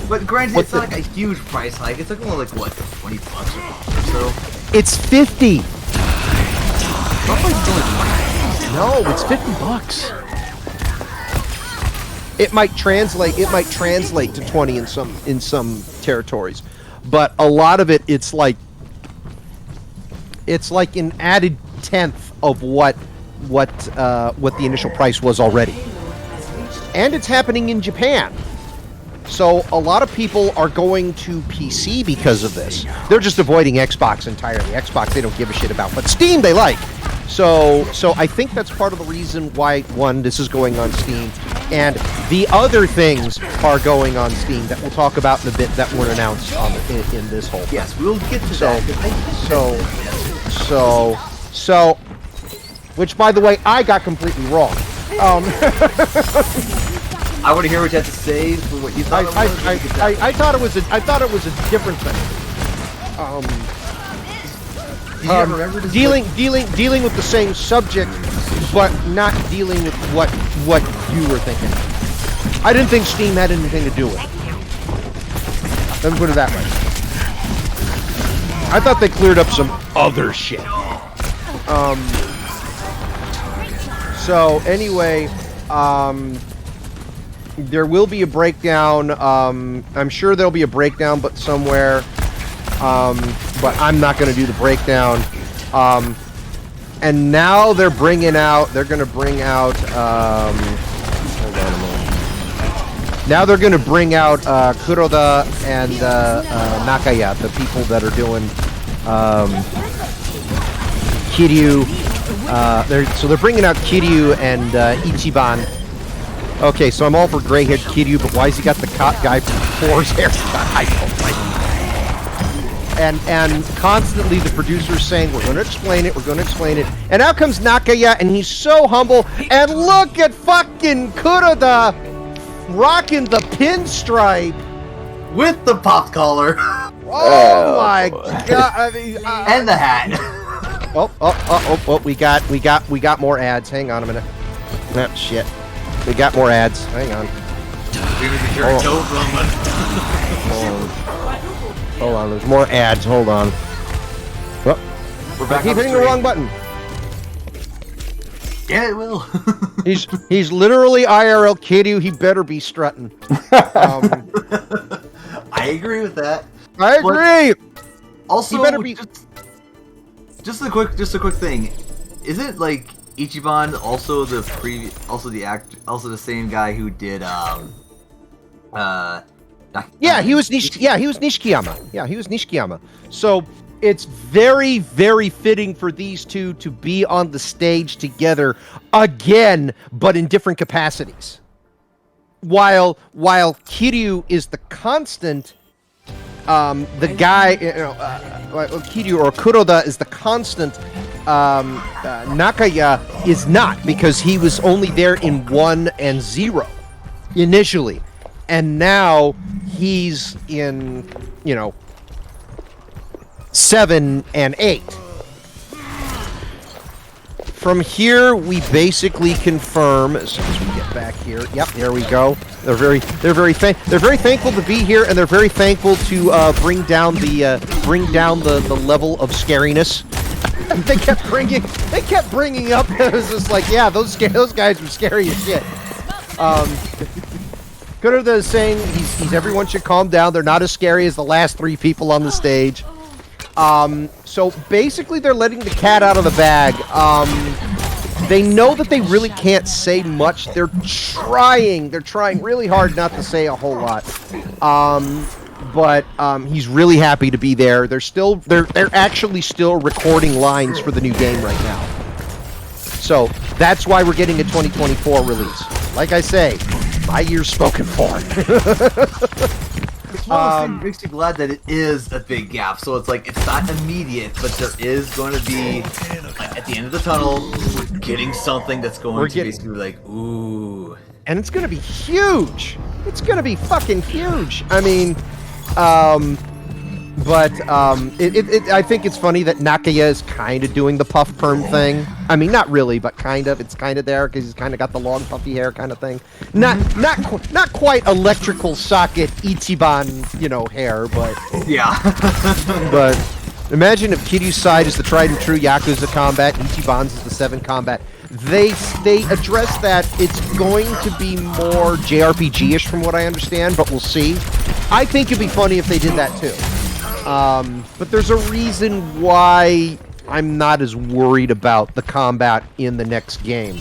But granted, it's not like a huge price hike. It's like only like, what, $20 or so? It's 50. No, it's $50. It might translate to 20 in some territories, but a lot of it, it's like an added tenth of what the initial price was already, and it's happening in Japan. So a lot of people are going to PC because of this. They're just avoiding Xbox entirely. Xbox they don't give a shit about, but Steam they like. So I think that's part of the reason why, one, this is going on Steam, and the other things are going on Steam that we'll talk about in a bit that weren't announced in this whole thing. Yes, we'll get to that. So, which, by the way, I got completely wrong. I want to hear what you have to say for what you thought. I thought it was a different thing. Dealing with the same subject, but not dealing with what you were thinking. I didn't think Steam had anything to do with it. Let me put it that way. I thought they cleared up some other shit. So anyway, there will be a breakdown. I'm sure there'll be a breakdown, but somewhere. But I'm not going to do the breakdown. And now they're going to bring out, hold on a moment. Now they're going to bring out Kuroda and Nakaya, the people that are doing Kiryu. They're bringing out Kiryu and Ichiban. Okay, so I'm all for gray-haired Kiryu, but why's he got the guy from Four's haircut? I don't like it. And constantly the producer's saying, we're going to explain it. And out comes Nakaya, and he's so humble. And look at fucking Kuroda rocking the pinstripe. With the pop collar. Oh my god. And the hat. Oh, we got more ads. Hang on a minute. Oh, shit. We got more ads. Hang on. Hold on, there's more ads. Hold on. Oh, We're back. Keep hitting the wrong button. Yeah, it will. he's literally IRL Kiryu. He better be strutting. I agree with that. I agree. Also, he better be. Just a quick thing. Is it like Ichiban, also the same guy who did Yeah, he was Nishikiyama. Yeah, he was Nishikiyama. So it's very, very fitting for these two to be on the stage together again, but in different capacities. While Kiryu is the constant, the guy, Kiryu or Kuroda is the constant. Nakaya is not, because he was only there in 1 and 0 initially, and now he's in 7 and 8. From here, we basically confirm as soon as we get back here. Yep, there we go. They're very thankful to be here, and they're very thankful to bring down the level of scariness. they kept bringing up. It was just like, yeah, those guys were scary as shit. Kuroda is saying he's everyone should calm down. They're not as scary as the last 3 people on the stage. So basically they're letting the cat out of the bag. They know that they really can't say much. They're trying really hard not to say a whole lot. But he's really happy to be there. They're actually still recording lines for the new game right now. So that's why we're getting a 2024 release. Like I say, my year's spoken for. It's one of those things that makes you glad that it is a big gap. So it's like, it's not immediate, but there is going to be, like, at the end of the tunnel, we're getting something that's going to be like, ooh. And it's going to be huge. It's going to be fucking huge. I mean, I think it's funny that Nakaya is kind of doing the puff perm thing. I mean, not really, but kind of. It's kind of there because he's kind of got the long puffy hair kind of thing. Not quite electrical socket Ichiban, hair, but yeah. But imagine if Kiryu's side is the tried and true Yakuza combat, Ichiban's is the 7 combat. They address that it's going to be more JRPG-ish from what I understand, but we'll see. I think it'd be funny if they did that too. But there's a reason why I'm not as worried about the combat in the next game.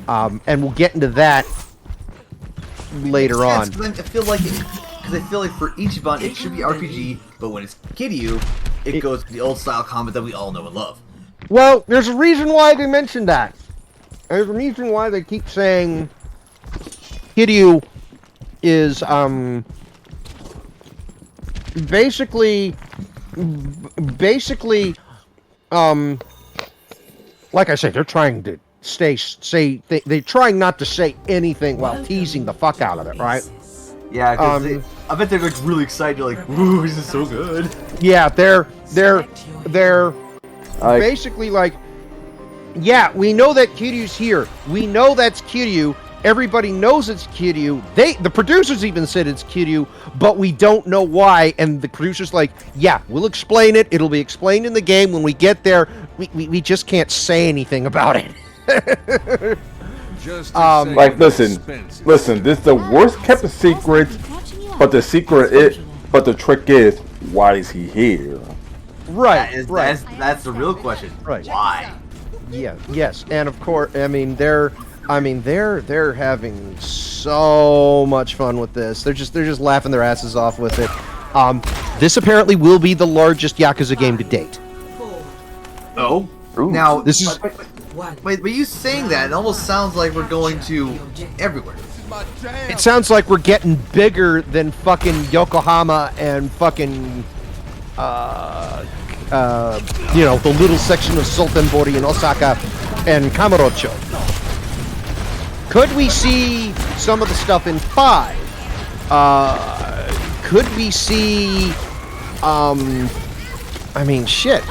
And we'll get into that later on. I feel like for Ichiban it should be RPG, but when it's Kiryu, it goes to the old style combat that we all know and love. Well, there's a reason why they mentioned that. There's a reason why they keep saying Kiryu is basically, like I said, they're trying to they're trying not to say anything while teasing the fuck out of it, right? Yeah, because I bet they're like really excited, like, "Ooh, this is so good." Yeah, they're basically like, yeah, we know that Kiryu's here. We know that's Kiryu. Everybody knows it's Kiryu. The producers even said it's Kiryu, but we don't know why. And the producers like, yeah, we'll explain it. It'll be explained in the game when we get there. We just can't say anything about it. Listen. This is the worst kept secret, but the trick is, why is he here? Right. That's the real question. Right. Why? Yeah. Yes. And of course, they're having so much fun with this. They're just laughing their asses off with it. This apparently will be the largest Yakuza game to date. Oh. Ooh. Now this is. Wait, but you saying that, it almost sounds like we're going to everywhere. It sounds like we're getting bigger than fucking Yokohama and fucking, the little section of Sultanbori in Osaka and Kamurocho. Could we see some of the stuff in 5? Could we see, shit.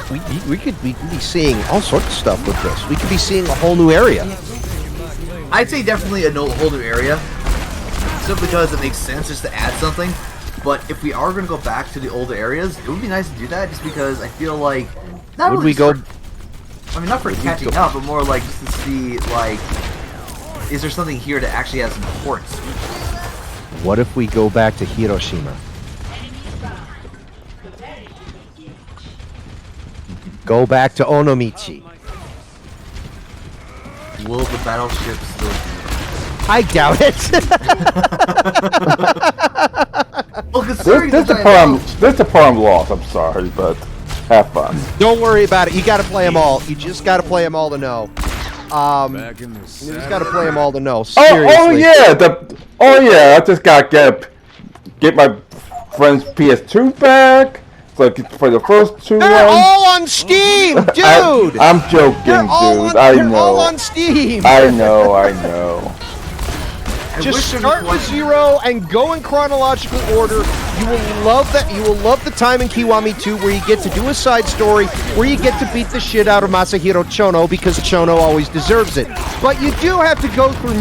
We could be seeing all sorts of stuff with this. We could be seeing a whole new area. I'd say definitely a whole new area, simply because it makes sense just to add something. But if we are going to go back to the older areas, it would be nice to do that, just because I feel like not would really we go? not for catching up, but more like just to see, like, is there something here that actually has some importance? What if we go back to Hiroshima? Go back to Onomichi. Will the battleship still be I doubt it. well, considering This the part I'm lost. I'm sorry, but have fun. Don't worry about it. You got to play them all. You just got to play them all to know. You just got to play them all to know. Seriously. Oh yeah. I just gotta get my friend's PS2 back. So for the first two They're ones. all on Steam, dude. I'm joking, They're all dude. on, I they're know. all on Steam. I know. Just start with 0 and go in chronological order. You will love that. You will love the time in Kiwami 2 where you get to do a side story, where you get to beat the shit out of Masahiro Chono because Chono always deserves it. But you do have to go through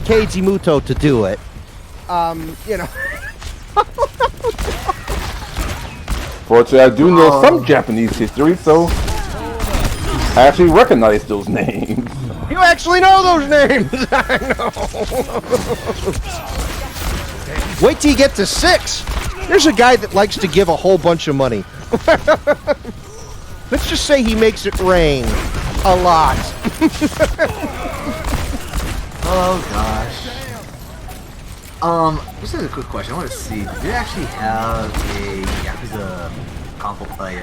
Keiji Muto to do it. You know. Fortunately, I do know some Japanese history, so I actually recognize those names. You actually know those names. I know. Wait till you get to 6. There's a guy that likes to give a whole bunch of money. Let's just say he makes it rain a lot. Oh gosh. Just as a quick question, I want to see, do they actually have a Yakuza console play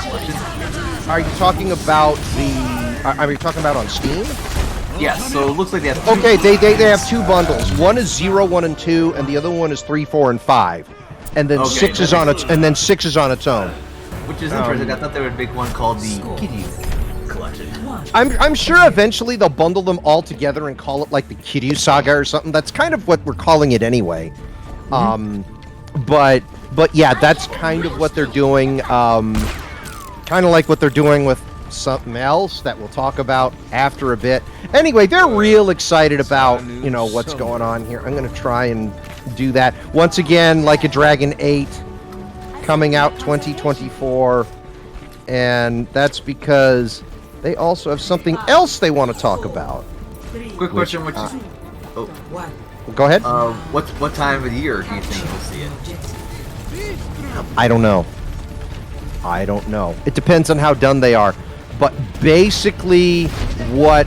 collection? Are you talking about are you talking about on Steam? Yes, so it looks like they have Okay, they have 2 bundles. One is 0, 1, and 2, and the other one is 3, 4, and 5. And then 6 is on its own. Which is interesting. I thought they would make one called the Kiryu collection. I'm sure eventually they'll bundle them all together and call it like the Kiryu Saga or something. That's kind of what we're calling it anyway. But yeah, that's kind of what they're doing. Kind of like what they're doing with something else that we'll talk about after a bit. Anyway, they're real excited about, you know, what's going on here. I'm going to try and do that. Once again, Like a Dragon 8 coming out 2024. And that's because they also have something else they want to talk about. Quick question, which is... Go ahead. What time of the year do you think we'll see it? I don't know. It depends on how done they are. But basically, what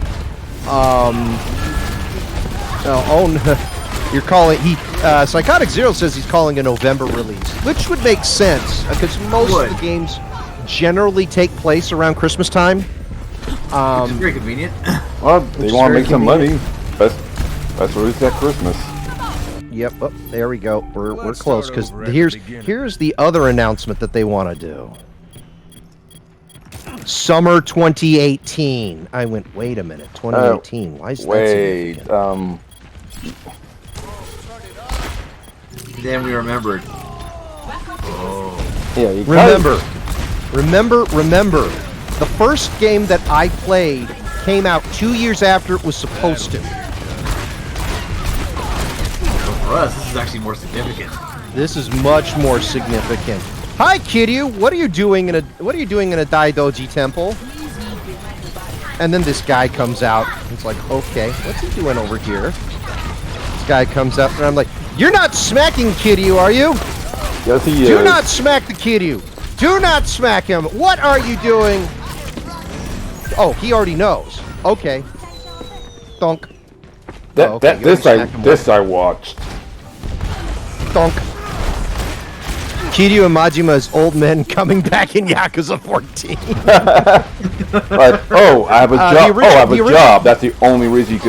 you're calling Psychotic Zero says he's calling a November release, which would make sense because most of the games generally take place around Christmas time. Which is very convenient. Well, they want to make some money. Best release at Christmas. Yep. Oh, there we go. We're close because here's the other announcement that they want to do. Summer 2018. I went, wait a minute, 2018. Why is that significant? Then we remembered. Yeah, you Remember. The first game that I played came out 2 years after it was supposed to. For us, this is actually more significant. This is much more significant. Hi, Kiryu. What are you doing in a Daidoji temple? And then this guy comes out. It's like, okay, what's he doing over here? This guy comes up, and I'm like, you're not smacking Kiryu, are you? Yes, he is. Do not smack the Kiryu. Do not smack him. What are you doing? Oh, he already knows. Okay. Donk. This I watched. Donk. Kiryu and Majima as old men coming back in Yakuza 14. Like, I have a job. I have a job. That's the only reason you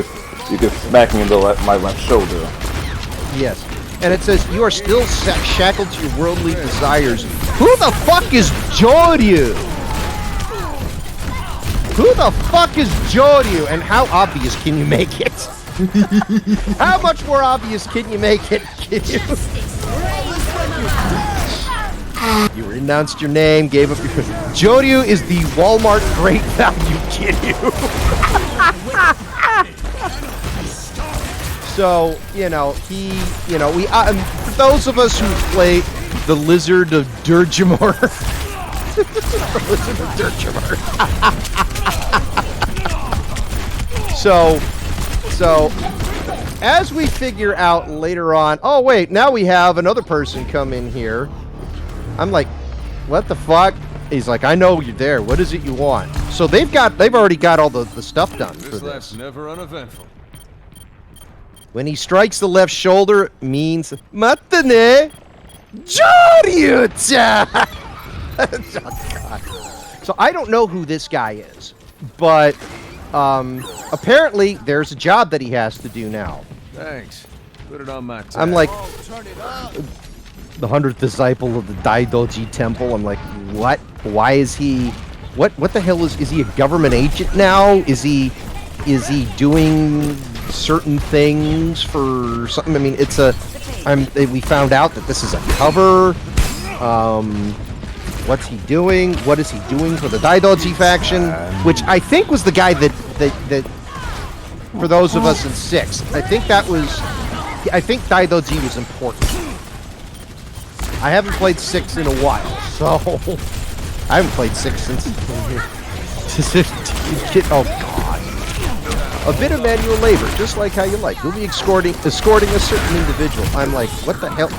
could smack me in my left shoulder. Yes. And it says, you are still shackled to your worldly desires. Who the fuck is Joryu? Who the fuck is Joryu? And how obvious can you make it? How much more obvious can you make it, Kiryu? You announced your name, gave up your... Joryu is the Walmart Great Value Kiryu. So, for those of us who play the Lizard of Durjamor. The Lizard of Durjamor. So, as we figure out later on, oh wait, now we have another person come in here. I'm like, what the fuck? He's like, I know you're there. What is it you want? So they've already got all the stuff done for This lap's this. never uneventful. When he strikes the left shoulder, it means Matane Joryuta. So I don't know who this guy is, but apparently there's a job that he has to do now. Thanks. Put it on my tab. I'm like, the 100th disciple of the Daidoji Temple. I'm like, what? Why is he? What the hell is he a government agent now? Is he doing certain things for something? I mean, we found out that this is a cover. What's he doing? What is he doing for the Daidoji faction? Which I think was the guy that for those of us in 6, I think Daidoji was important. I haven't played 6 in a while, so I haven't played 6 since oh god. A bit of manual labor, just like how you like. You'll be escorting a certain individual. I'm like, what the hell?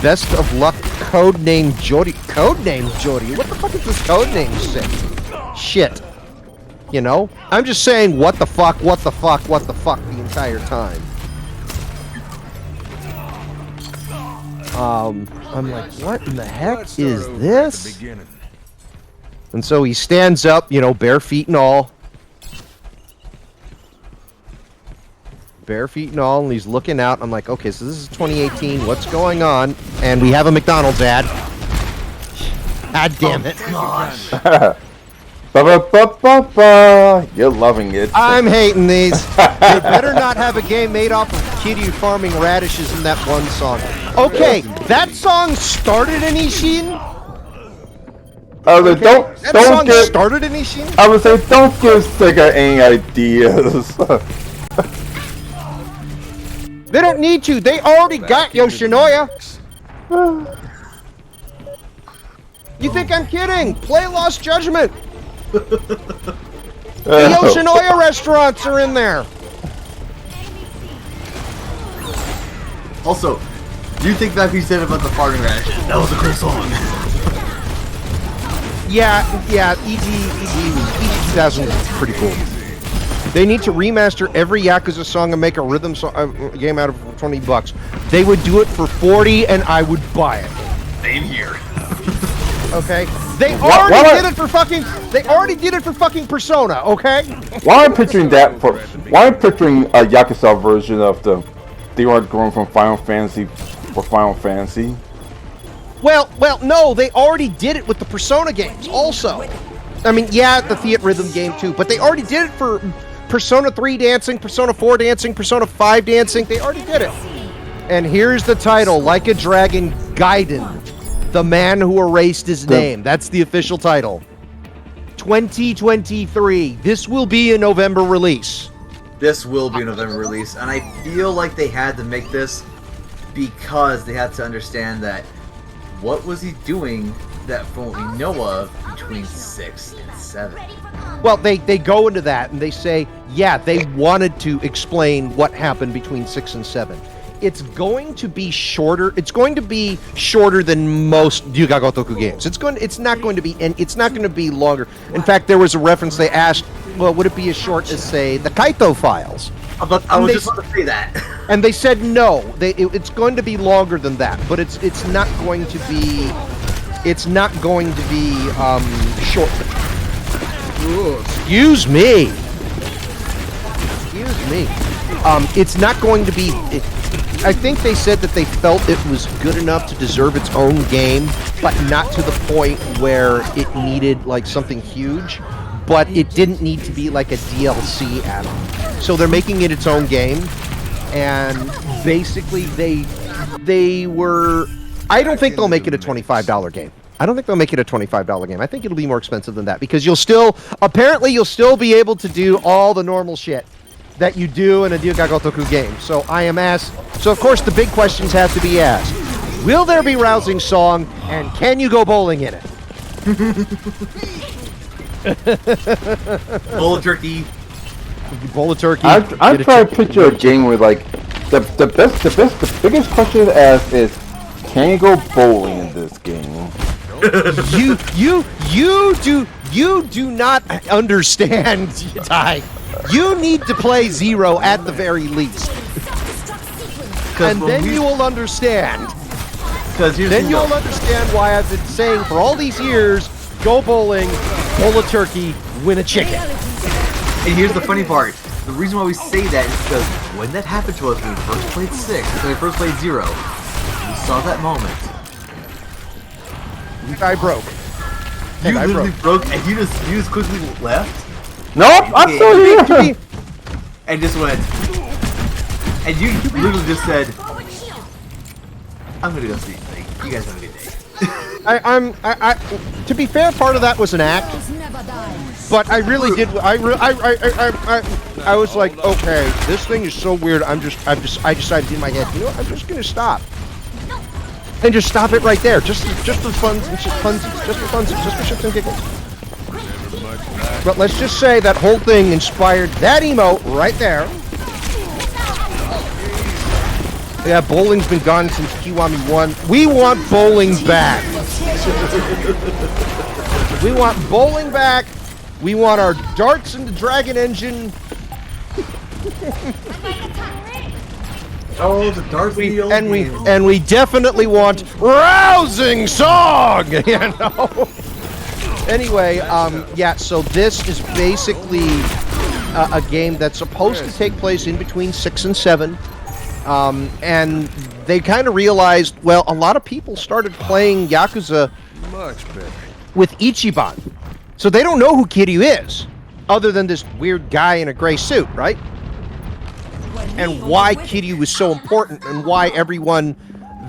Best of luck, codename Jody. Codename Jody? What the fuck is this codename say? Shit. You know? I'm just saying what the fuck the entire time. I'm like, what in the heck is this? And so he stands up, you know, bare feet and all. Bare feet and all, and he's looking out. I'm like, okay, so this is 2018. What's going on? And we have a McDonald's ad. God damn it. Ba-ba-ba-ba-ba. You're loving it. I'm hating these. They better not have a game made off of Kiryu farming radishes in that one song. Okay, that song started in Ishin? Started in Ishin? I would say don't give Sega any ideas. They don't need to. They already got Yoshinoya. You think I'm kidding? Play Lost Judgment. The Yoshinoya restaurants are in there. Also, do you think that you said about the farting radishes? That was a cool song. Yeah, EG 2000 was pretty cool. They need to remaster every Yakuza song and make a rhythm game out of it for $20. They would do it for $40 and I would buy it. Same here. Okay? They already did it for fucking Persona, okay? Why am I picturing a Yakuza version of they are going from Final Fantasy for Final Fantasy? Well, no, they already did it with the Persona games also. I mean, yeah, the Theat Rhythm game too, but they already did it for Persona 3 dancing, Persona 4 dancing, Persona 5 dancing. They already did it. And here's the title, Like a Dragon Gaiden, the man who erased his name. That's the official title. 2023. This will be a November release. This will be a November release, and I feel like they had to make this because they had to understand that what was he doing that from what we know of between 6 and 7. Well, they go into that and they say, yeah, they wanted to explain what happened between 6 and 7. It's going to be shorter. It's going to be shorter than most Ryuga Gotoku games. It's not going to be longer. In fact, there was a reference they asked, well, would it be as short as, say, the Kaito files? I was just about to say that. And they said no. It's going to be longer than that, but it's not going to be. It's not going to be short. Ooh, excuse me. It's not going to be. I think they said that they felt it was good enough to deserve its own game, but not to the point where it needed like something huge. But it didn't need to be like a DLC add-on. So they're making it its own game, and basically they were. I don't think they'll make it a $25 game. I don't think they'll make it a $25 game. I think it'll be more expensive than that because you'll still be able to do all the normal shit that you do in a Ryuga Gotoku game. So So of course the big questions have to be asked. Will there be rousing song, and can you go bowling in it? Bowl of turkey. Bowl of turkey. I'm trying to picture a game where like the biggest question to ask is, can you go bowling in this game? You do not understand, Ty. You need to play Zero at the very least. And then you will understand. Then you'll understand why I've been saying for all these years, go bowling, bowl a turkey, win a chicken. And here's the funny part. The reason why we say that is because when that happened to us when we first played 6, when we first played 0, we saw that moment. I broke. You literally broke and you just quickly left. Nope, I'm still here. And just went. And you literally just said, I'm gonna go sleep. Like, you guys have a good day. To be fair, part of that was an act, but I really did. I was like, okay, this thing is so weird. I decided in my head, you know what? I'm just gonna stop, and just stop it right there, just for funsies, just for shits and giggles. But let's just say that whole thing inspired that emote right there. Yeah, bowling's been gone since Kiwami 1. We want bowling back. We want bowling back. We want our darts in the Dragon Engine. Oh, the darts and we definitely want rousing song. You know. Anyway, yeah. So this is basically a game that's supposed to take place in between 6 and 7. And they kind of realized, well, a lot of people started playing Yakuza with Ichiban. So they don't know who Kiryu is, other than this weird guy in a gray suit, right? And why Kiryu is so important, and why everyone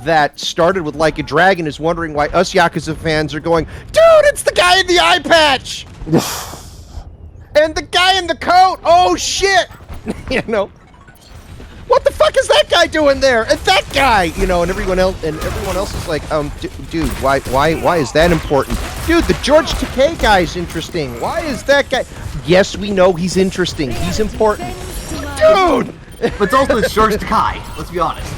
that started with Like a Dragon is wondering why us Yakuza fans are going, dude, it's the guy in the eye patch! And the guy in the coat! Oh, shit! You know? What the fuck is that guy doing there? And that guy, you know, and everyone else is like, dude, why is that important? Dude, the George Takei guy's interesting. Why is that guy? Yes, we know he's interesting. He's important. Dude! But it's also George Takei, let's be honest.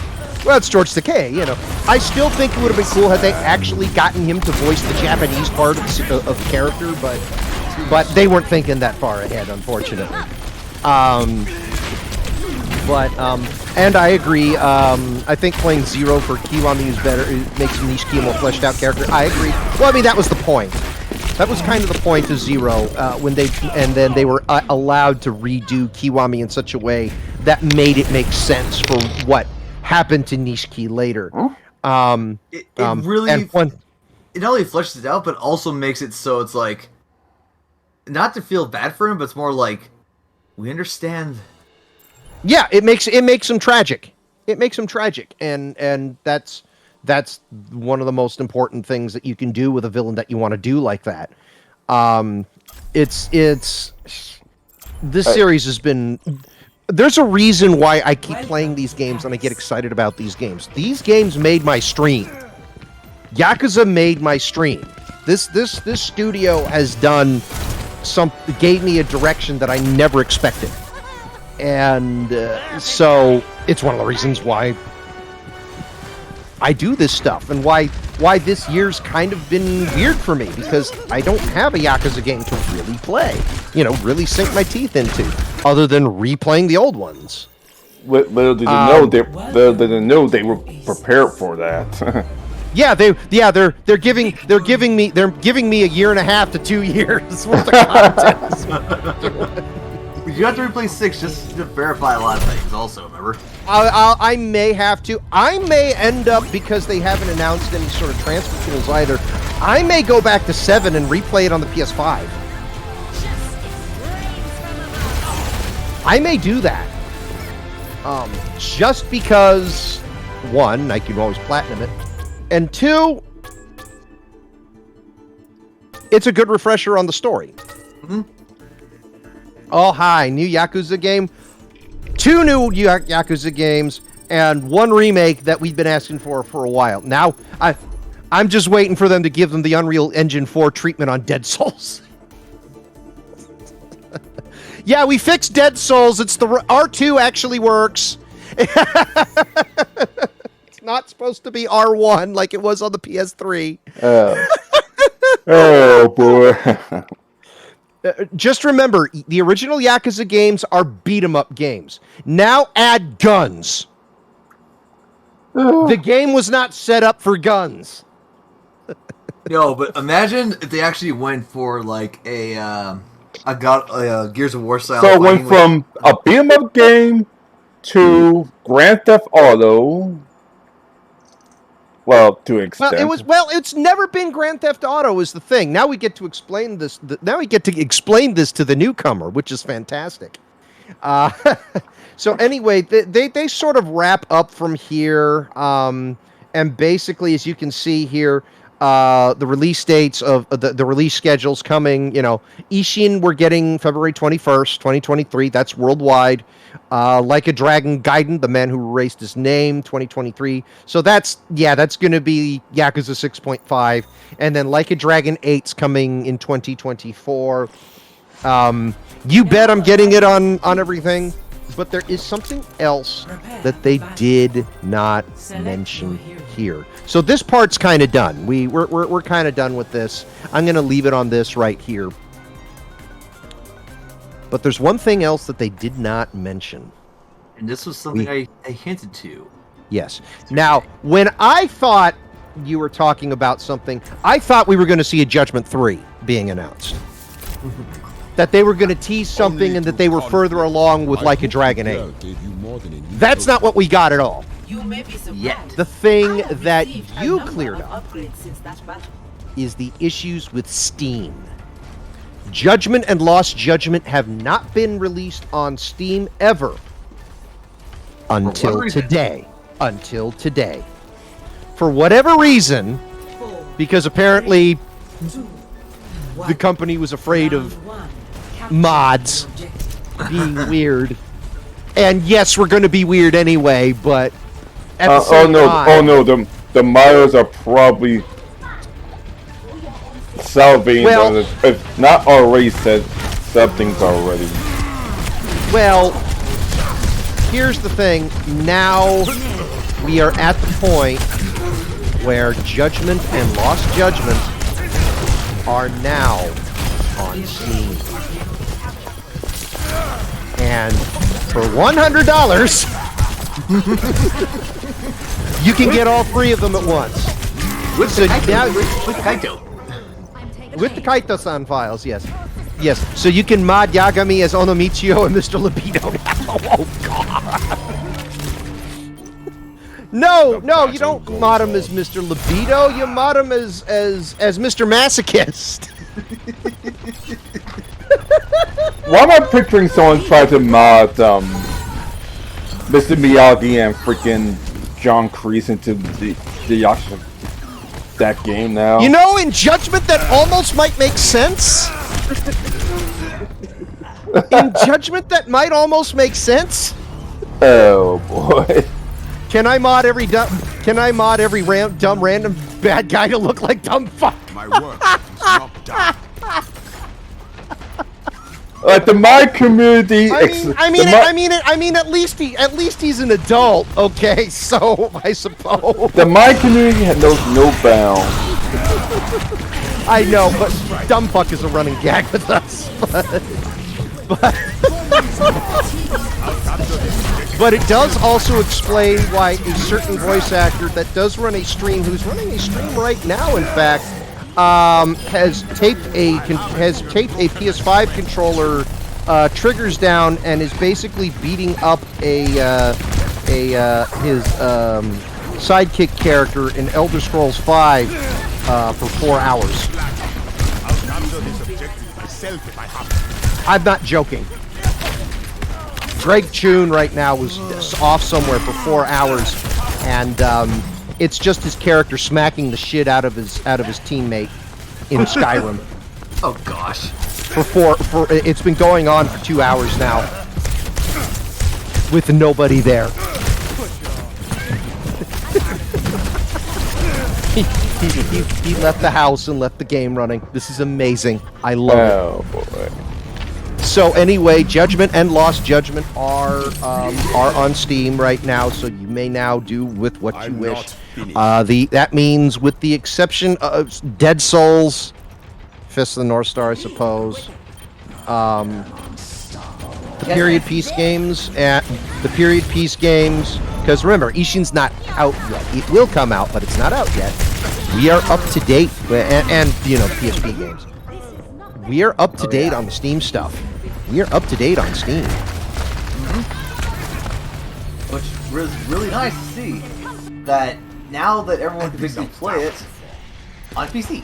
Well, it's George Takei, you know. I still think it would have been cool had they actually gotten him to voice the Japanese part of character, but they weren't thinking that far ahead, unfortunately. And I agree. I think playing Zero for Kiwami is better. It makes Nishiki a more fleshed out character. I agree. Well, I mean, that was the point. That was kind of the point of Zero then they were allowed to redo Kiwami in such a way that made it make sense for what happened to Nishiki later. It really, it not only fleshes it out, but also makes it so it's like, not to feel bad for him, but it's more like, we understand. Yeah, it makes him tragic. It makes him tragic, and that's one of the most important things that you can do with a villain that you want to do like that. This series has been. There's a reason why I keep playing these games and I get excited about these games. These games made my stream. Yakuza made my stream. This studio has gave me a direction that I never expected. And so it's one of the reasons why I do this stuff, and why this year's kind of been weird for me, because I don't have a Yakuza game to really play, really sink my teeth into, other than replaying the old ones. Little did you know they were prepared for that. Yeah, they're giving me a year and a half to 2 years worth of content. You have to replay 6 just to verify a lot of things also, remember? I may have to. I may end up, because they haven't announced any sort of transfer tools either, I may go back to 7 and replay it on the PS5. I may do that. Just because, 1, I can always platinum it, and 2, it's a good refresher on the story. Mm-hmm. Oh, hi, new Yakuza game, 2 new Yakuza games, and 1 remake that we've been asking for a while. Now, I'm just waiting for them to give them the Unreal Engine 4 treatment on Dead Souls. Yeah, we fixed Dead Souls. It's the R2 actually works. It's not supposed to be R1 like it was on the PS3. Oh boy. just remember, the original Yakuza games are beat-em-up games. Now add guns. The game was not set up for guns. Yo, but imagine if they actually went for like a Gears of War style. So it went from a beat 'em up game to Grand Theft Auto. Well, to an extent. It's never been Grand Theft Auto is the thing. Now we get to explain this. Now we get to explain this to the newcomer, which is fantastic. So anyway, they sort of wrap up from here, and basically, as you can see here, the release dates of the release schedules coming. You know, Ishin we're getting February 21st, 2023. That's worldwide. Like a Dragon Gaiden, the man who erased his name, 2023. So that's going to be Yakuza 6.5, and then Like a Dragon 8's coming in 2024. You bet I'm getting it on everything. But there is something else that they did not mention here. So this part's kind of done. We're kind of done with this. I'm going to leave it on this right here. But there's one thing else that they did not mention. And this was something I hinted to. Yes. Now, when I thought you were talking about something, I thought we were going to see a Judgment 3 being announced. That they were going to tease something and that they were further along with Like a Dragon 8. That's not what we got at all. Yet. The thing that you cleared up is the issues with Steam. Judgment and Lost Judgment have not been released on Steam ever until today. Until today. For whatever reason, because apparently the company was afraid of mods being weird. And yes, we're going to be weird anyway, but at the same time... the modders are probably salving if not already said something's already. Well, here's the thing. Now we are at the point where Judgment and Lost Judgment are now on Steam. And for $100, you can get all three of them at once. With the Kaito. With the Kaito-san files, yes. Yes, so you can mod Yagami as Onomichio and Mr. Libido. Oh, God. No, you don't mod him as Mr. Libido. You mod him as Mr. Masochist. Why am I picturing someone trying to mod Mr. Miyagi and freaking John Kreese into the Yakuza that game now? You know, in Judgment, that almost might make sense. In Judgment, that might almost make sense. Oh boy! Can I mod every dumb random bad guy to look like dumb fuck? My work is not done. Like the mod community. I mean, at least he's an adult. Okay, so I suppose the mod community knows no bounds. I know, but dumb fuck is a running gag with us. But it does also explain why a certain voice actor that does run a stream, who's running a stream right now, in fact, has taped a PS5 controller triggers down and is basically beating up his sidekick character in Elder Scrolls V for 4 hours. I'm not joking. Greg Chun right now was off somewhere for 4 hours, and it's just his character smacking the shit out of his teammate in Skyrim. Oh gosh. It's been going on for 2 hours now with nobody there. He left the house and left the game running. This is amazing. I love it. Oh boy. So anyway, Judgment and Lost Judgment are on Steam right now, so you may now do with what you wish. That means, with the exception of Dead Souls, Fist of the North Star, I suppose, the period piece games and the period piece games. Because remember, Ishin's not out yet. It will come out, but it's not out yet. We are up to date, and you know, PSP games. We are up to date on the Steam stuff. We are up to date on Steam. Which was really nice to see that now that everyone can basically play it on PC.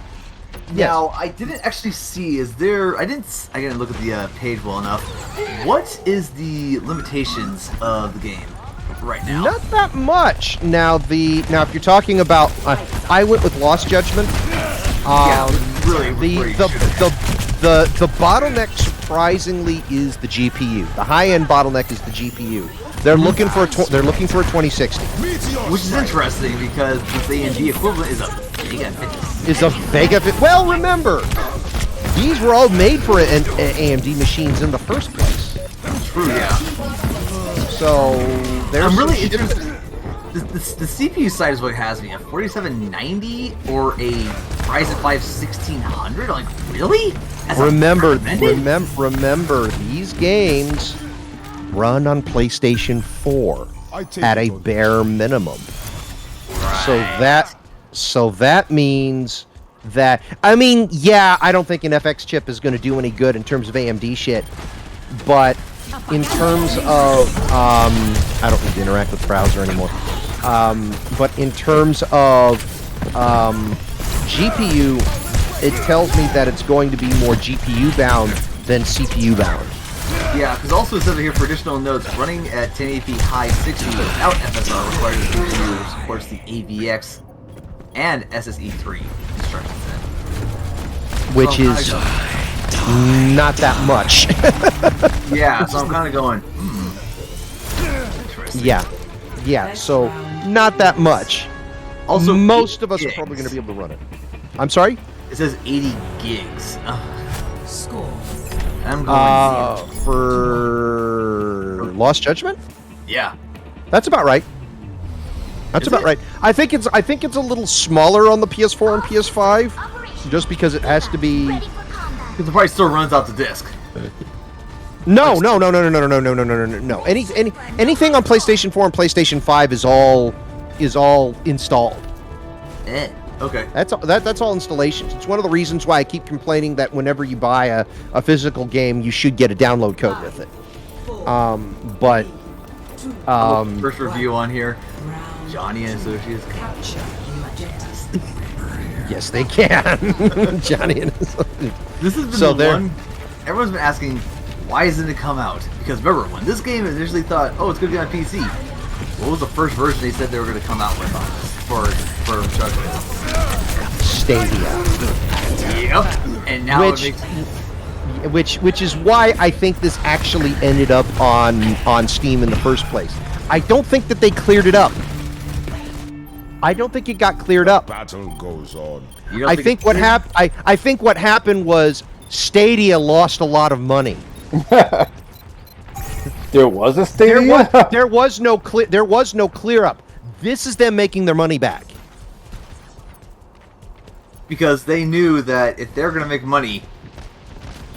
Yes. Now, I didn't actually see, I didn't look at the page well enough. What is the limitations of the game right now? Not that much. Now if you're talking about, I went with Lost Judgment. Really. The bottleneck surprisingly is the GPU. The high-end bottleneck is the GPU. They're looking for a 2060. Which is interesting because the AMD equivalent is a Vega 50. Well, remember, these were all made for AMD machines in the first place. True, yeah. So I'm really interested. The CPU side is what has me. A 4790 or a Ryzen 5 1600? Like, really? Remember, these games run on PlayStation 4 at a bare minimum. Right. So that means that, I mean, yeah, I don't think an FX chip is going to do any good in terms of AMD shit, but in terms of, I don't need to interact with the browser anymore, but in terms of GPU, it tells me that it's going to be more GPU bound than CPU bound. Yeah, because also it says here for additional notes, running at 1080p high 60 without FSR requires the CPU supports the AVX and SSE3 instruction set. Which is not that much. Yeah, so I'm kind of going, interesting. Yeah, so not that much. Also, most of us are gigs. probably going to be able to run it. I'm sorry? It says 80 gigs. Score. I'm going For Lost Judgment? yeah. That's about right. That's Is about it? right. I think it's a little smaller on the PS4 and PS5, just because it has to be. Because the price still runs out the disc. No. Anything on PlayStation 4 and PlayStation 5 is all installed. Okay. That's all installations. It's one of the reasons why I keep complaining that whenever you buy a physical game, you should get a download code with it. First review on here. Johnny and Associates. Yes, they can. Johnny and Associates. This has been So the one. Everyone's been asking, why hasn't it come out? Because remember, when this game initially thought, oh, it's going to be on PC, what was the first version they said they were going to come out with on this for Judgment? Stadia. Yep. And now Which is why I think this actually ended up on Steam in the first place. I don't think that they cleared it up. I don't think it got cleared up. Battle goes on. I think what happened was Stadia lost a lot of money. There was a Stadia? There was no clear up. This is them making their money back. because they knew that if they're going to make money,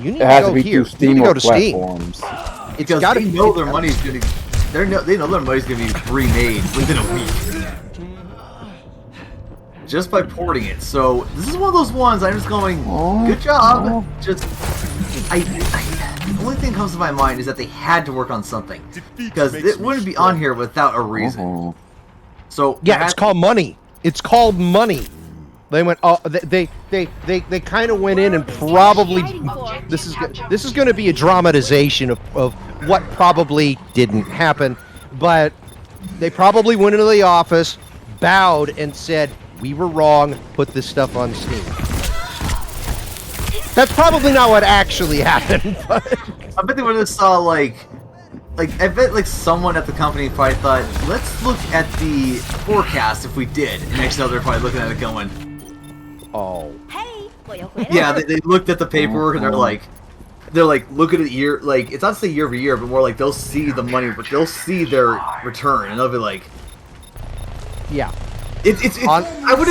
You need It has to to go be here. through You need Steam to go or to Steam. platforms. It's because got to they be. know their money's going to. They know their money's going to be remade within a week. Just by porting it. So this is one of those ones I'm just going, good job. Just the only thing that comes to my mind is that they had to work on something because it wouldn't be on here without a reason. So Yeah, it's called money. It's called money. They went. Oh, they kind of went in and probably. This is going to be a dramatization of what probably didn't happen, but they probably went into the office, bowed, and said, "We were wrong. Put this stuff on Steam." That's probably not what actually happened. But I bet they would have saw like I bet someone at the company probably thought, let's look at the forecast if we did. And next thing they're probably looking at it going, oh, yeah. They looked at the paperwork and they're like looking at year, like it's not to say year over year, but more like they'll see the money, but they'll see their return and they'll be like, yeah. I would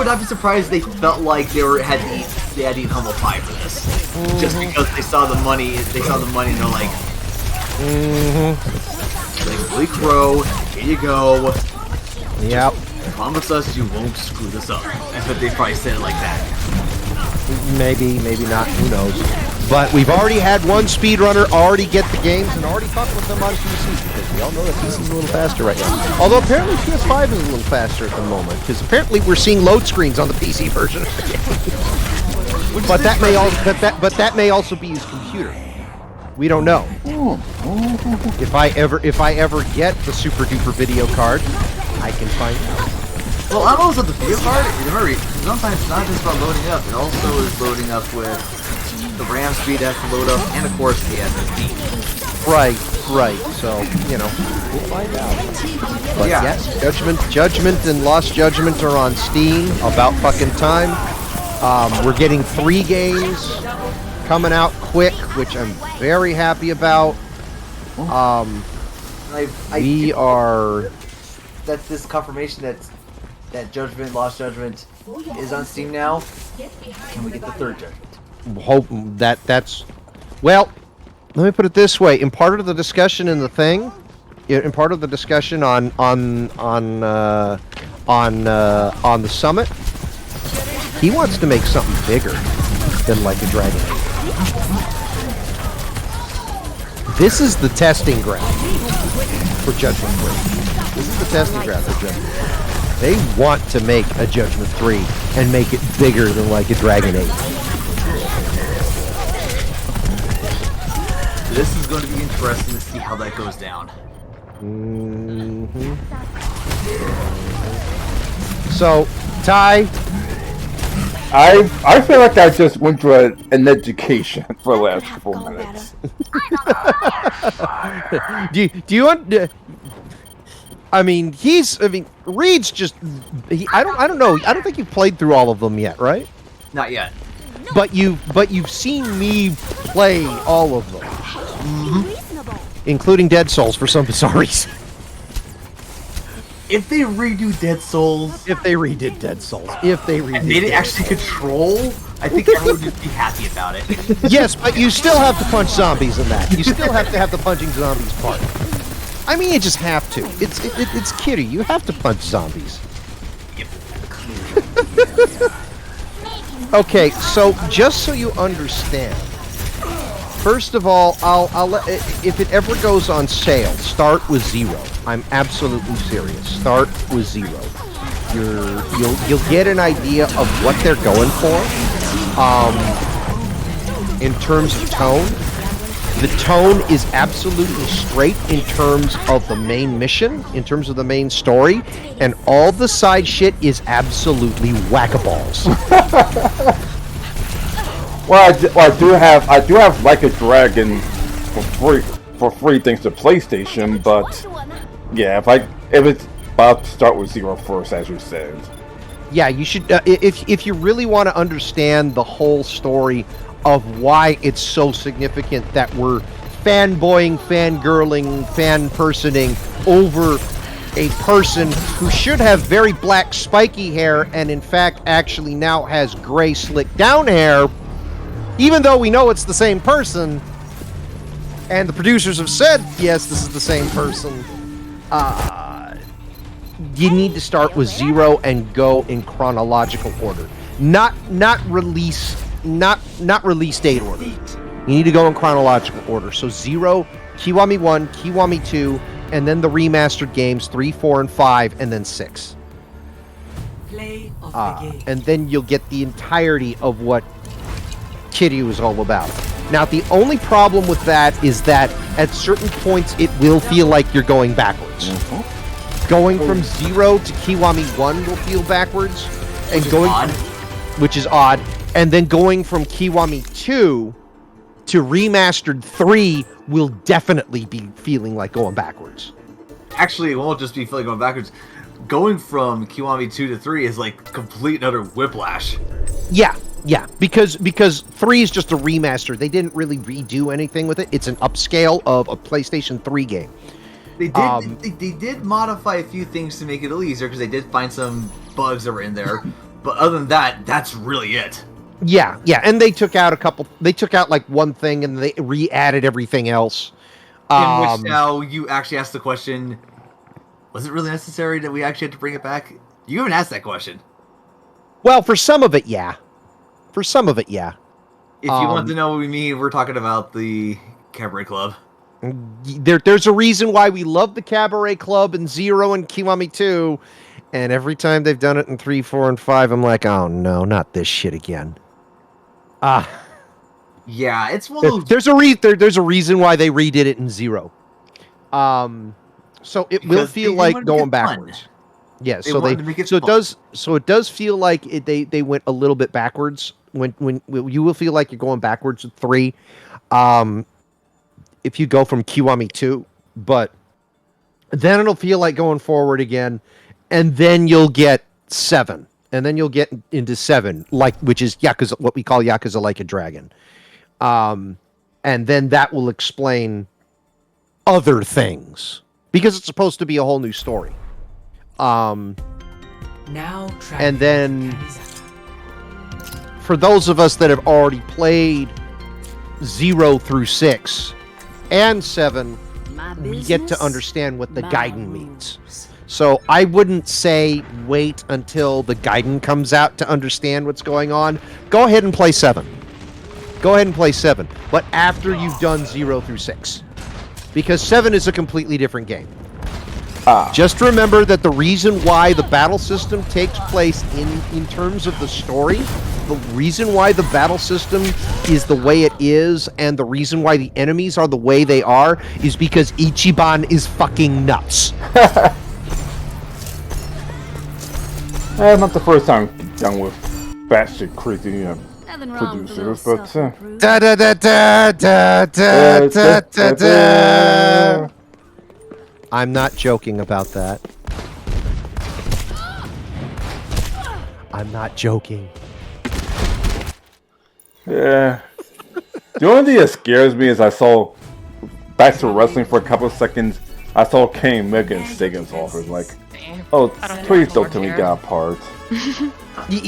not be surprised if they felt like they had to eat they had to eat humble pie for this, just because they saw the money. They saw the money, and they're like, like, Holy Crow, here you go. Yep. Promise us you won't screw this up. I bet they probably said it like that. Maybe, maybe not. Who knows? But we've already had one speedrunner already get the games and already fuck with them on PC, because we all know that PC is a little faster right now. Although apparently PS5 is a little faster at the moment, because apparently we're seeing load screens on the PC version of the game. But that may also that may also be his computer. We don't know. If I ever get the super duper video card, I can find out. Well, I don't know if the video card. Remember, sometimes it's not just about loading up; it also is loading up with the RAM speed has to load up, and of course the SSD. Right. So we'll find out. But Yeah. yes, Judgment, and Lost Judgment are on Steam. About fucking time. We're getting 3 games coming out quick, which I'm very happy about. We are. That's this confirmation that Judgment, Lost Judgment, is on Steam now. Can we get the 3rd Judgment? Hope that's. Well, let me put it this way. In part of the discussion in the thing, in part of the discussion on the summit, he wants to make something bigger than Like a Dragon. This is the testing ground for Judgment 3. This is the testing ground for Judgment 3. They want to make a Judgment 3 and make it bigger than Like a Dragon 8. This is going to be interesting to see how that goes down. So, Ty, I feel like I just went through an education for the last 4 minutes. do you want? Reid's just. I don't know. I don't think you've played through all of them yet, right? Not yet. But you've seen me play all of them, including Dead Souls for some bizarre reason. If they redo Dead Souls, If they redid Dead Souls, if they redid, and they didn't actually control, I think everyone would be happy about it. yes, but you still have to punch zombies in that. You still have to have the punching zombies part. I mean, you just have to. It's Kitty. You have to punch zombies. Okay, so just so you understand, first of all, I'll let, if it ever goes on sale, start with 0. I'm absolutely serious. Start with 0. You'll get an idea of what they're going for. In terms of tone, the tone is absolutely straight in terms of the main mission, in terms of the main story, and all the side shit is absolutely whack-a-balls. Well, I do have Like a Dragon for free thanks to PlayStation, but yeah, if it's about to start with 0 first, as you said. Yeah, you should. If you really want to understand the whole story of why it's so significant that we're fanboying, fangirling, fan-personing over a person who should have very black spiky hair and in fact actually now has gray slick down hair, even though we know it's the same person, and the producers have said, yes, this is the same person, you need to start with 0 and go in chronological order. Not release date order. You need to go in chronological order. So 0, Kiwami 1, Kiwami 2, and then the remastered games 3, 4, and 5, and then 6. Play of the game. And then you'll get the entirety of what Kiryu is all about. Now, the only problem with that is that at certain points it will feel like you're going backwards. Going from 0 to Kiwami 1 will feel backwards, and which is odd. And then going from Kiwami 2 to remastered 3 will definitely be feeling like going backwards. Actually, it won't just be feeling going backwards. Going from Kiwami 2 to 3 is like complete and utter whiplash. Yeah, because 3 is just a remaster. They didn't really redo anything with it. It's an upscale of a PlayStation 3 game. They did modify a few things to make it a little easier because they did find some bugs that were in there. But other than that, that's really it. Yeah, and they took out a couple. They took out like one thing, and they re-added everything else. In which now you actually asked the question: was it really necessary that we actually had to bring it back? You haven't asked that question. Well, for some of it, yeah. For some of it, yeah. If you want to know what we mean, we're talking about the Cabaret Club. There's a reason why we love the Cabaret Club in 0 and Kiwami 2, and every time they've done it in 3, 4, and 5, I'm like, oh no, not this shit again. Yeah, it's one of those... There's a reason why they redid it in 0. So it will feel like going backwards. Yeah, it does feel like they went a little bit backwards. When you will feel like you're going backwards with 3. If you go from Kiwami 2, but then it'll feel like going forward again, and then you'll get 7, and then you'll get into 7, which is Yakuza, what we call Yakuza Like a Dragon, and then that will explain other things because it's supposed to be a whole new story. And then for those of us that have already played 0 through 6 and 7, we get to understand what the Gaiden means. So I wouldn't say wait until the Gaiden comes out to understand what's going on. Go ahead and play 7. But after you've done 0 through 6. Because 7 is a completely different game. Just remember that the reason why the battle system takes place in terms of the story, the reason why the battle system is the way it is, and the reason why the enemies are the way they are, is because Ichiban is fucking nuts. Not the first time done with batshit crazy producers, but... Da da da da da da da da da. I'm not joking about that. I'm not joking. Yeah. The only thing that scares me is I saw back to wrestling for a couple of seconds. I saw Kane Mega and Sagan's offers. Like, oh, please don't tell me he got apart.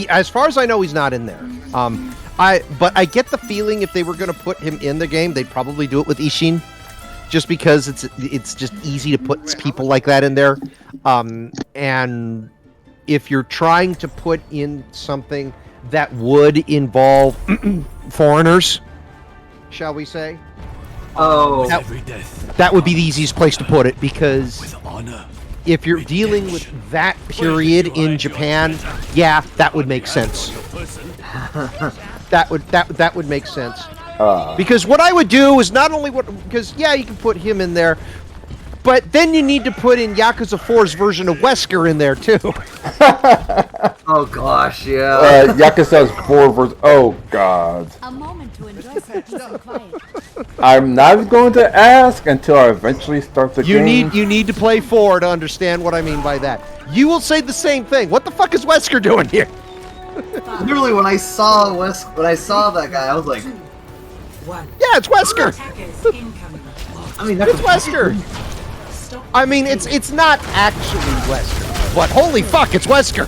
As far as I know, he's not in there. But I get the feeling if they were going to put him in the game, they'd probably do it with Ishin. Just because it's just easy to put people like that in there. And if you're trying to put in something that would involve foreigners, shall we say? Oh. That would be the easiest place to put it, because if you're dealing with that period in Japan, yeah, that would make sense. That would make sense. Because what I would do is not only because you can put him in there, but then you need to put in Yakuza 4's version of Wesker in there too. Oh gosh, yeah. Yakuza's 4 version. Oh god. A moment to enjoy some peace and quiet. I'm not going to ask until I eventually start the game. You need to play 4 to understand what I mean by that. You will say the same thing. What the fuck is Wesker doing here? Literally, when I saw that guy, I was like, yeah, it's Wesker. I mean, it's Wesker. I mean, it's not actually Wesker, but holy fuck, it's Wesker.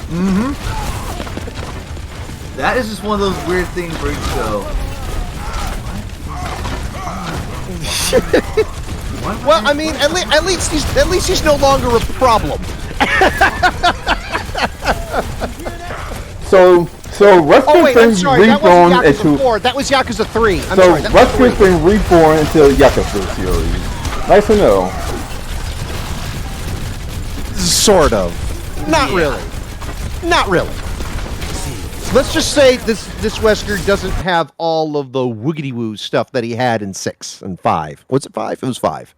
Mm-hmm. That is just one of those weird things where you go. Well, I mean, at least he's no longer a problem. So Wesker's been reborn into... That was Yakuza 3. Wesker's been reborn into the Yakuza series. Nice to know. Sort of. Not really. Not really. Let's just say this Wesker doesn't have all of the woogity woo stuff that he had in 6 and 5. Was it 5? It was 5.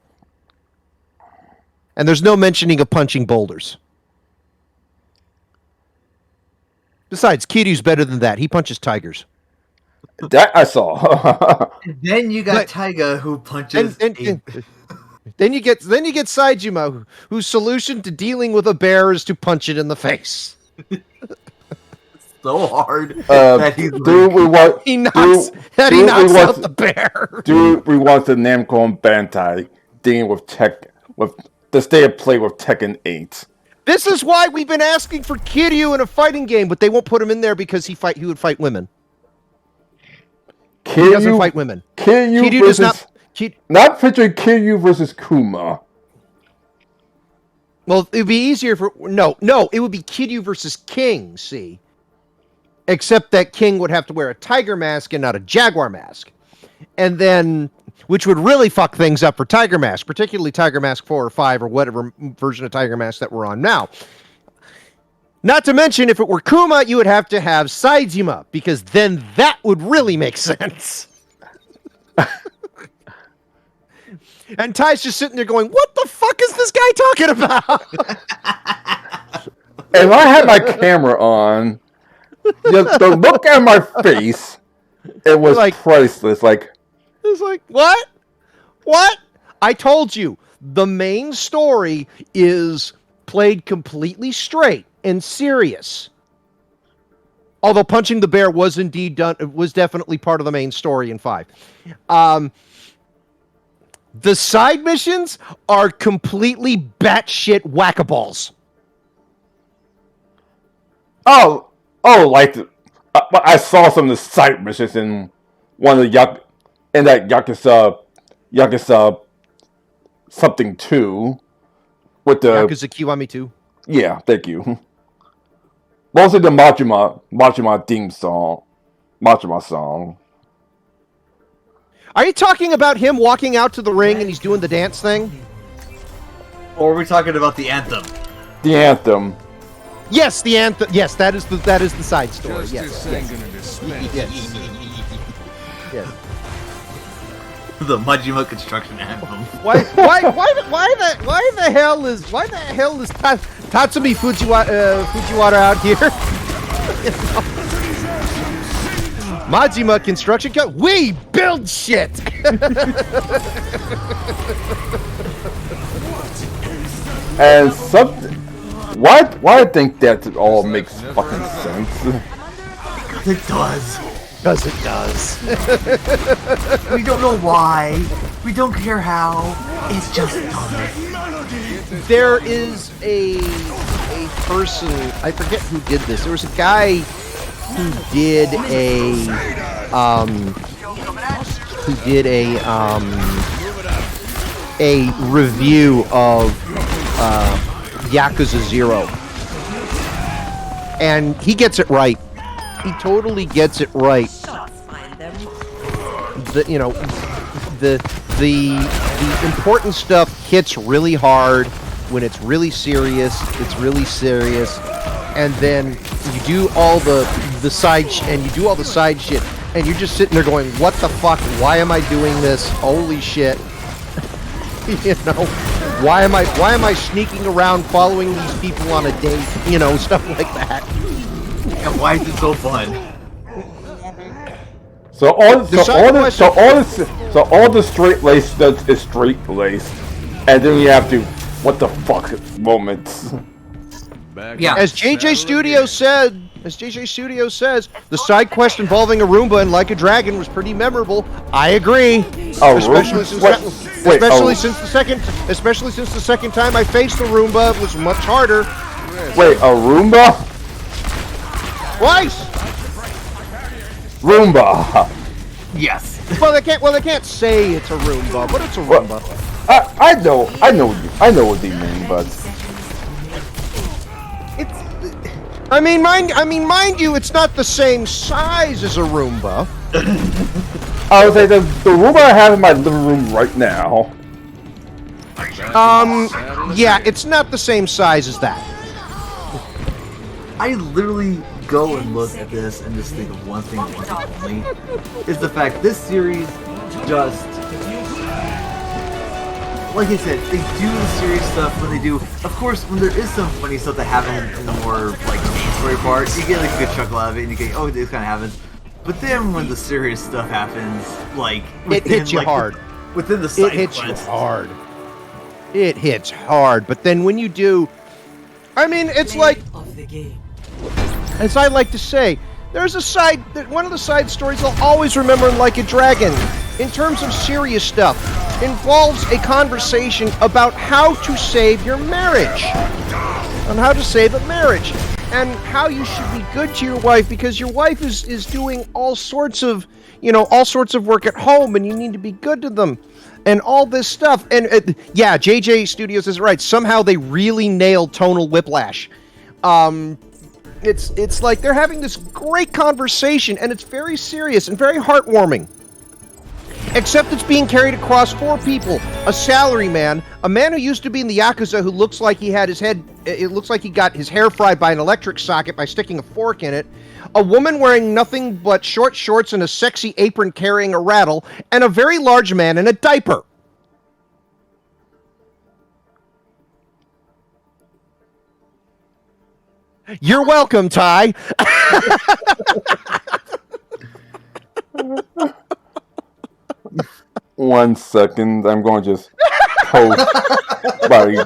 And there's no mentioning of punching boulders. Besides, Kiryu's better than that. He punches tigers. That I saw. And then you got Taiga, who punches. Then you get Saejima, whose solution to dealing with a bear is to punch it in the face. So hard that he knocks out the bear. Dude, we want the Namco and Bandai dealing with the state of play with Tekken 8. This is why we've been asking for Kiryu in a fighting game, but they won't put him in there because he would fight women. He doesn't fight women. Kiryu does versus... Not picturing Kiryu versus Kuma. Well, it would be easier for... No, it would be Kiryu versus King, see? Except that King would have to wear a tiger mask and not a jaguar mask. And then... Which would really fuck things up for Tiger Mask, particularly Tiger Mask 4 or 5 or whatever version of Tiger Mask that we're on now. Not to mention, if it were Kuma, you would have to have Saizuma, because then that would really make sense. And Ty's just sitting there going, what the fuck is this guy talking about? If I had my camera on, the look at my face, it was like, priceless. It's like, what? What? I told you, the main story is played completely straight and serious. Although punching the bear was indeed done, it was definitely part of the main story in 5. The side missions are completely batshit whack-a-balls. I saw some of the side missions in one of the Yakuza something 2 with the Yakuza Kiwami 2. Yeah, thank you. Mostly the Majima theme song. Majima song. Are you talking about him walking out to the ring and he's doing the dance thing? Or are we talking about the anthem? The anthem. Yes, the anthem. Yes, that is the side story. Yes. The Majima construction anthem. Why the hell is Tatsumi Fujiwara out here? Majima construction we build shit. And something. Why I think that all makes fucking sense? Because it does. Because it does. We don't know why. We don't care how. It just does. There is a person, I forget who did this. There was a guy who did a review of Yakuza 0. And he gets it right. He totally gets it right. The important stuff hits really hard when it's really serious. It's really serious, and then you do all the side and shit, and you're just sitting there going, "What the fuck? Why am I doing this? Holy shit!" Why am I sneaking around following these people on a date? Stuff like that. And why is it so fun? So all the straight laced stuff is straight laced, and then you have to what the fuck moments. Yeah. As JJ Studio says, the side quest involving a Roomba and Like a Dragon was pretty memorable. I agree. Especially since the second time I faced the Roomba, it was much harder. Wait, a Roomba? Twice. Roomba. Yes. Well, they can't say it's a Roomba, but it's a Roomba. I know what they mean, but mind you, it's not the same size as a Roomba. I would say the Roomba I have in my living room right now. Yeah, it's not the same size as that. I literally go and look at this and just think of one thing and one thing only. Is the fact this series just, like I said, they do the serious stuff when they do. Of course, when there is some funny stuff that happens in the more like main story part, you get like a good chuckle out of it, and you get, oh, this kind of happens. But then when the serious stuff happens, like it hits you hard. Within the side hits quest. you hard. It hits hard, but then when you do, it's like, as I like to say, there's one of the side stories I'll always remember in Like a Dragon, in terms of serious stuff, involves a conversation about how to save your marriage. on how to save a marriage and how you should be good to your wife because your wife is doing all sorts of work at home and you need to be good to them and all this stuff. And yeah, JJ Studios is right. Somehow they really nailed tonal whiplash. It's like they're having this great conversation and it's very serious and very heartwarming. Except it's being carried across 4 people. A salaryman, a man who used to be in the Yakuza who looks like he had it looks like he got his hair fried by an electric socket by sticking a fork in it. A woman wearing nothing but short shorts and a sexy apron carrying a rattle. And a very large man in a diaper. You're welcome, Ty. 1 second. I'm going to just post my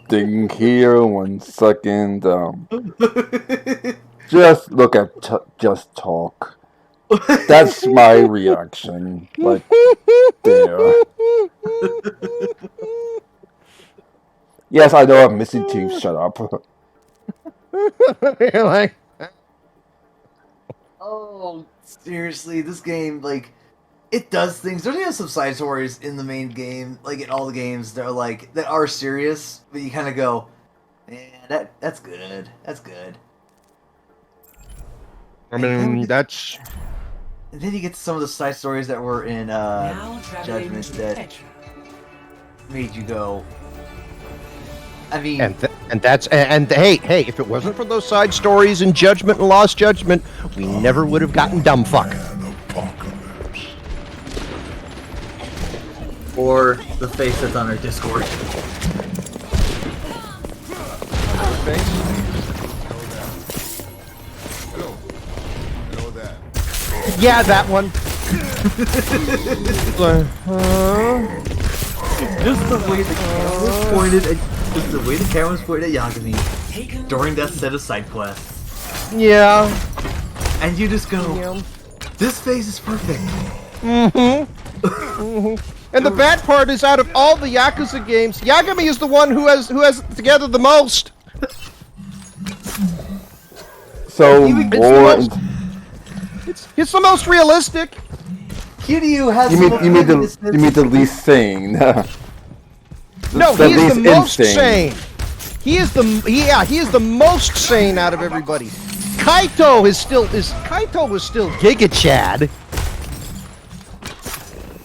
thing here. 1 second. Just look at Just Talk. That's my reaction. Like, there. Yes, I know I'm missing teeth. Shut up. You're like... Oh, seriously, this game, like, it does things. There's even some side stories in the main game, like in all the games, that are serious, but you kind of go, man, that's good. That's good. I mean, that's... And then you get to some of the side stories that were in Judgment that made you go. I mean, and hey, if it wasn't for those side stories in Judgment and Lost Judgment, we never would have gotten Dumbfuck. Or the face that's on our Discord. Yeah, that one. Just the way the camera was pointed at, just the way the camera was pointed at Yagami during that set of side quests. Yeah. And you just go, this face is perfect. And the bad part is, out of all the Yakuza games, Yagami is the one who has it together the most. So it's the most realistic. Kiryu has you mean the least sane. No, he is the most sane. He is the most sane out of everybody. Kaito was still Giga Chad.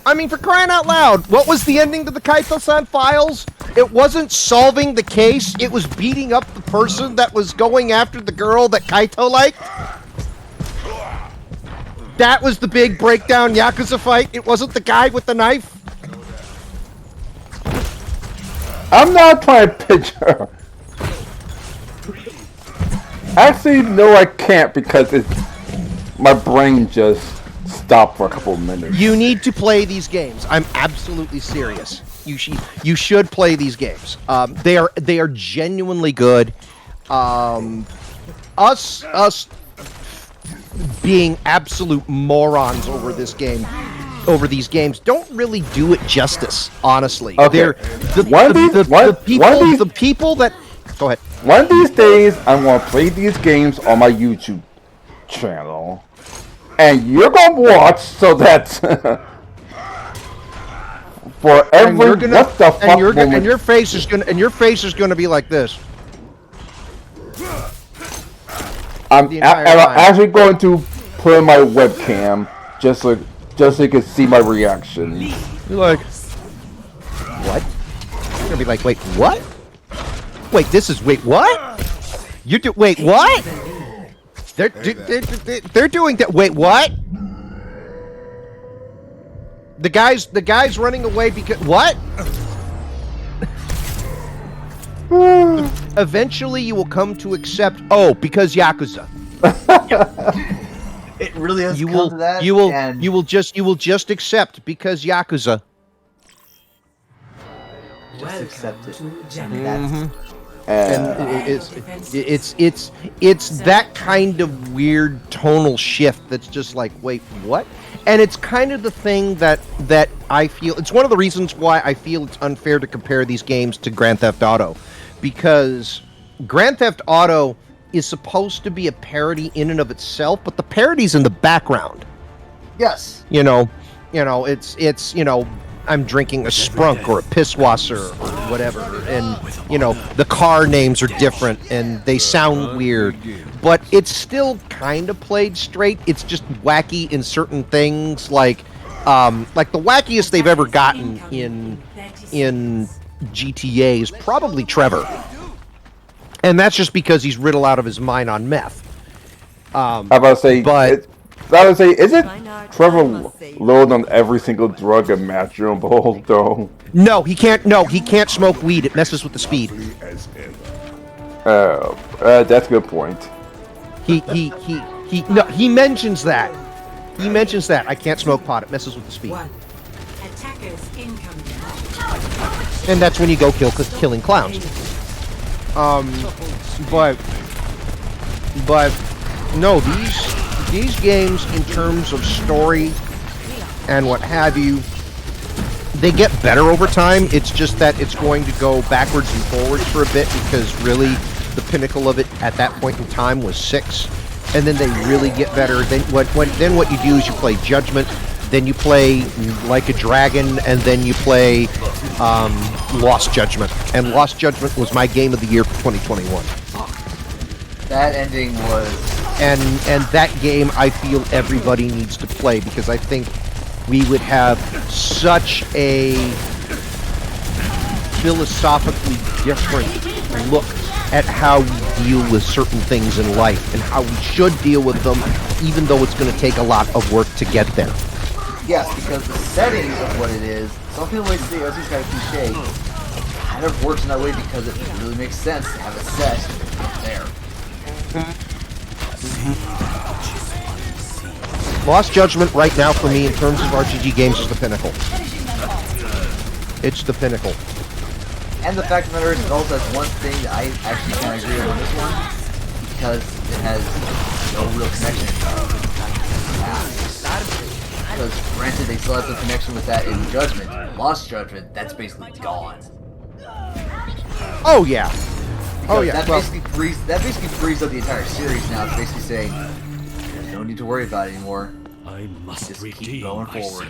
I mean, for crying out loud, what was the ending to the Kaito-san files? It wasn't solving the case, it was beating up the person that was going after the girl that Kaito liked. That was the big breakdown Yakuza fight. It wasn't the guy with the knife. I'm not trying to picture. Actually, no, I can't because my brain just stopped for a couple of minutes. You need to play these games. I'm absolutely serious. You should play these games. They are genuinely good. Us being absolute morons over these games don't really do it justice, honestly. Okay. They're the people that go ahead. One of these days, I'm gonna play these games on my YouTube channel, and you're gonna watch so that for every what the fuck moment, and your face is gonna be like this. I'm actually going to put in my webcam just so you can see my reaction. You're like, what? You're gonna be like, wait, what? Wait, wait, what? Wait, what? They're doing that. Wait, what? The guy's running away because what? Eventually, you will come to accept. Oh, because Yakuza. It really has come to that. You will just accept because Yakuza. Just accept it. And it's that kind of weird tonal shift that's just like, wait, what? And it's kind of the thing that I feel, it's one of the reasons why I feel it's unfair to compare these games to Grand Theft Auto, because Grand Theft Auto is supposed to be a parody in and of itself, but the parody's in the background. Yes. It's I'm drinking a Sprunk or a Pisswasser or whatever, and the car names are different and they sound weird, but it's still kind of played straight. It's just wacky in certain things, like the wackiest they've ever gotten in GTA is probably Trevor, and that's just because he's riddled out of his mind on meth. I about to say, but I would say, is it Trevor load on every single drug imaginable, though? No, he can't. No, he can't smoke weed. It messes with the speed. That's a good point. He mentions that. He mentions that I can't smoke pot. It messes with the speed. Attackers incoming. And that's when you go killing clowns. But no, these games, in terms of story and what have you, they get better over time. It's just that it's going to go backwards and forwards for a bit, because really the pinnacle of it at that point in time was 6, and then they really get better. Then what you do is you play Judgment, then you play Like a Dragon, and then you play Lost Judgment. And Lost Judgment was my game of the year for 2021. That ending was... And that game I feel everybody needs to play, because I think we would have such a philosophically different look at how we deal with certain things in life and how we should deal with them, even though it's going to take a lot of work to get there. Yes, because the setting of what it is, some people might say, oh, it's kind of cliche, it kind of works in that way because it really makes sense to have it set there. Lost Judgment right now for me in terms of RPG games is the pinnacle. It's the pinnacle. And the fact of the matter is, it also has one thing that I actually kind of agree with on this one, because it has no real connection. Because granted, they still have some connection with that in Judgment. Lost Judgment, that's basically gone. Oh yeah. Oh yeah. That basically frees up the entire series now. It's basically saying there's no need to worry about it anymore. I must Just keep redeem going forward.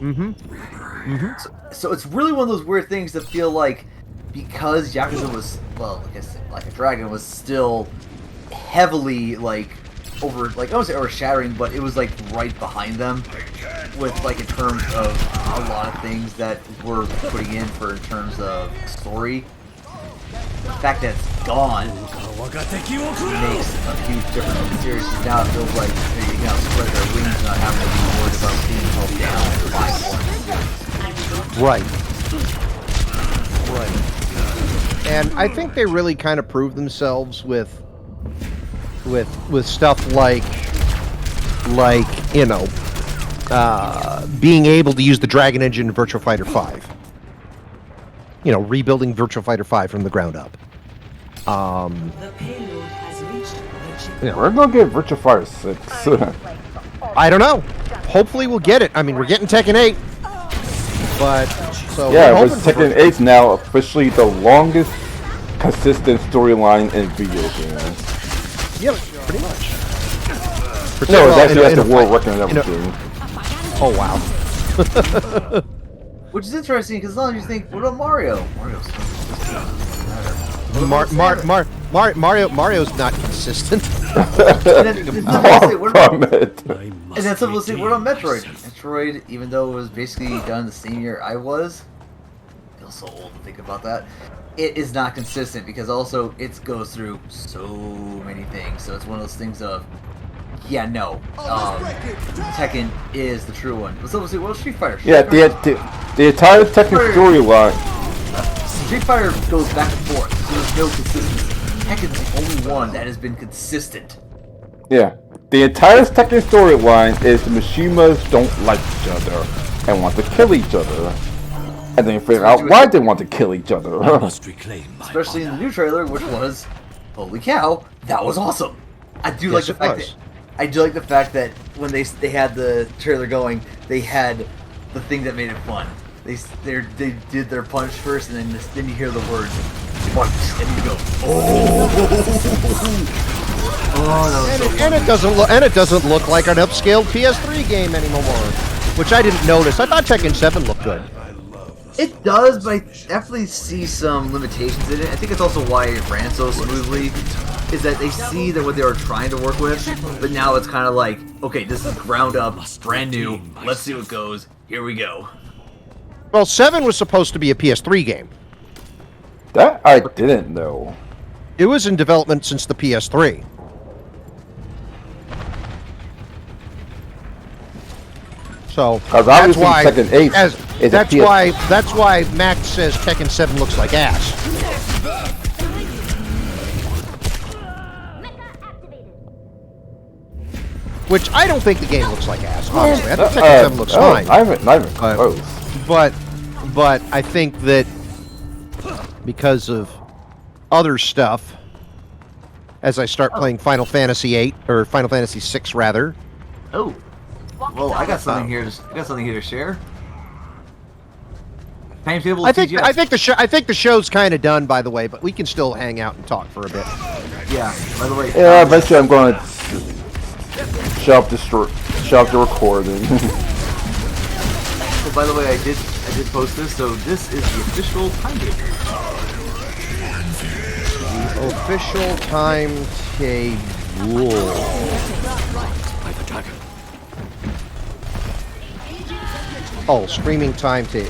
myself. So it's really one of those weird things that feel like, because Yakuza was, well, I guess Like a Dragon was still heavily I don't say overshadowing, but it was like right behind them with in terms of a lot of things that we're putting in in terms of story. The fact that it's gone makes a huge difference in the series. Now it feels like they can now spread their wings, not having to be worried about being held down by one. Right. And I think they really kind of proved themselves with stuff being able to use the Dragon Engine in Virtua Fighter 5. Rebuilding Virtua Fighter 5 from the ground up. The payload has reached the chip. We're gonna get Virtua Fighter 6. I don't know. Hopefully we'll get it. I mean, we're getting Tekken 8. But, so... Yeah, but Tekken 8's now officially the longest consistent storyline in video games. Yeah, pretty much. No, it's actually the world record and everything. Oh, wow. Which is interesting, because as long as you think, what about Mario? Mario's not consistent. Far from it. And then some people say, what about Metroid? Metroid, even though it was basically done the same year I was, I feel so old to think about that. It is not consistent, because also it goes through so many things. So it's one of those things of, yeah, no, Tekken is the true one. But some people say, well, Street Fighter. Yeah, the entire Tekken storyline. Street Fighter goes back and forth, so there's no consistency. Tekken's the only one that has been consistent. Yeah, the entire Tekken storyline is the Mishimas don't like each other and want to kill each other, and then figure out why they want to kill each other. Especially in the new trailer, which was, holy cow, that was awesome. I do like the fact that when they had the trailer going, they had the thing that made it fun. They did their punch first, and then you hear the words, Fight. And you go, oh, that was so And it doesn't look like an upscaled PS3 game anymore, which I didn't notice. I thought Tekken 7 looked good. It does, but I definitely see some limitations in it. I think it's also why it ran so smoothly, is that they see that what they were trying to work with, but now it's kind of like, okay, this is ground up, brand new, let's see what goes, here we go. Well, 7 was supposed to be a PS3 game. That I didn't know. It was in development since the PS3. So Because that's obviously why Tekken 8 is that's a PS. why Max says Tekken 7 looks like ass. Which I don't think the game looks like ass. Honestly, I think Tekken 7 looks fine. Not even close. But I think that because of other stuff, as I start playing Final Fantasy 8 or Final Fantasy 6 rather. Oh, well, I got something here. To share. Timetable. I think the show's kind of done, by the way, but we can still hang out and talk for a bit. Yeah. By the way. Yeah, eventually I'm going to shut up the recording. So by the way, I did post this. So this is the official timetable. Official timetable. Oh, streaming time to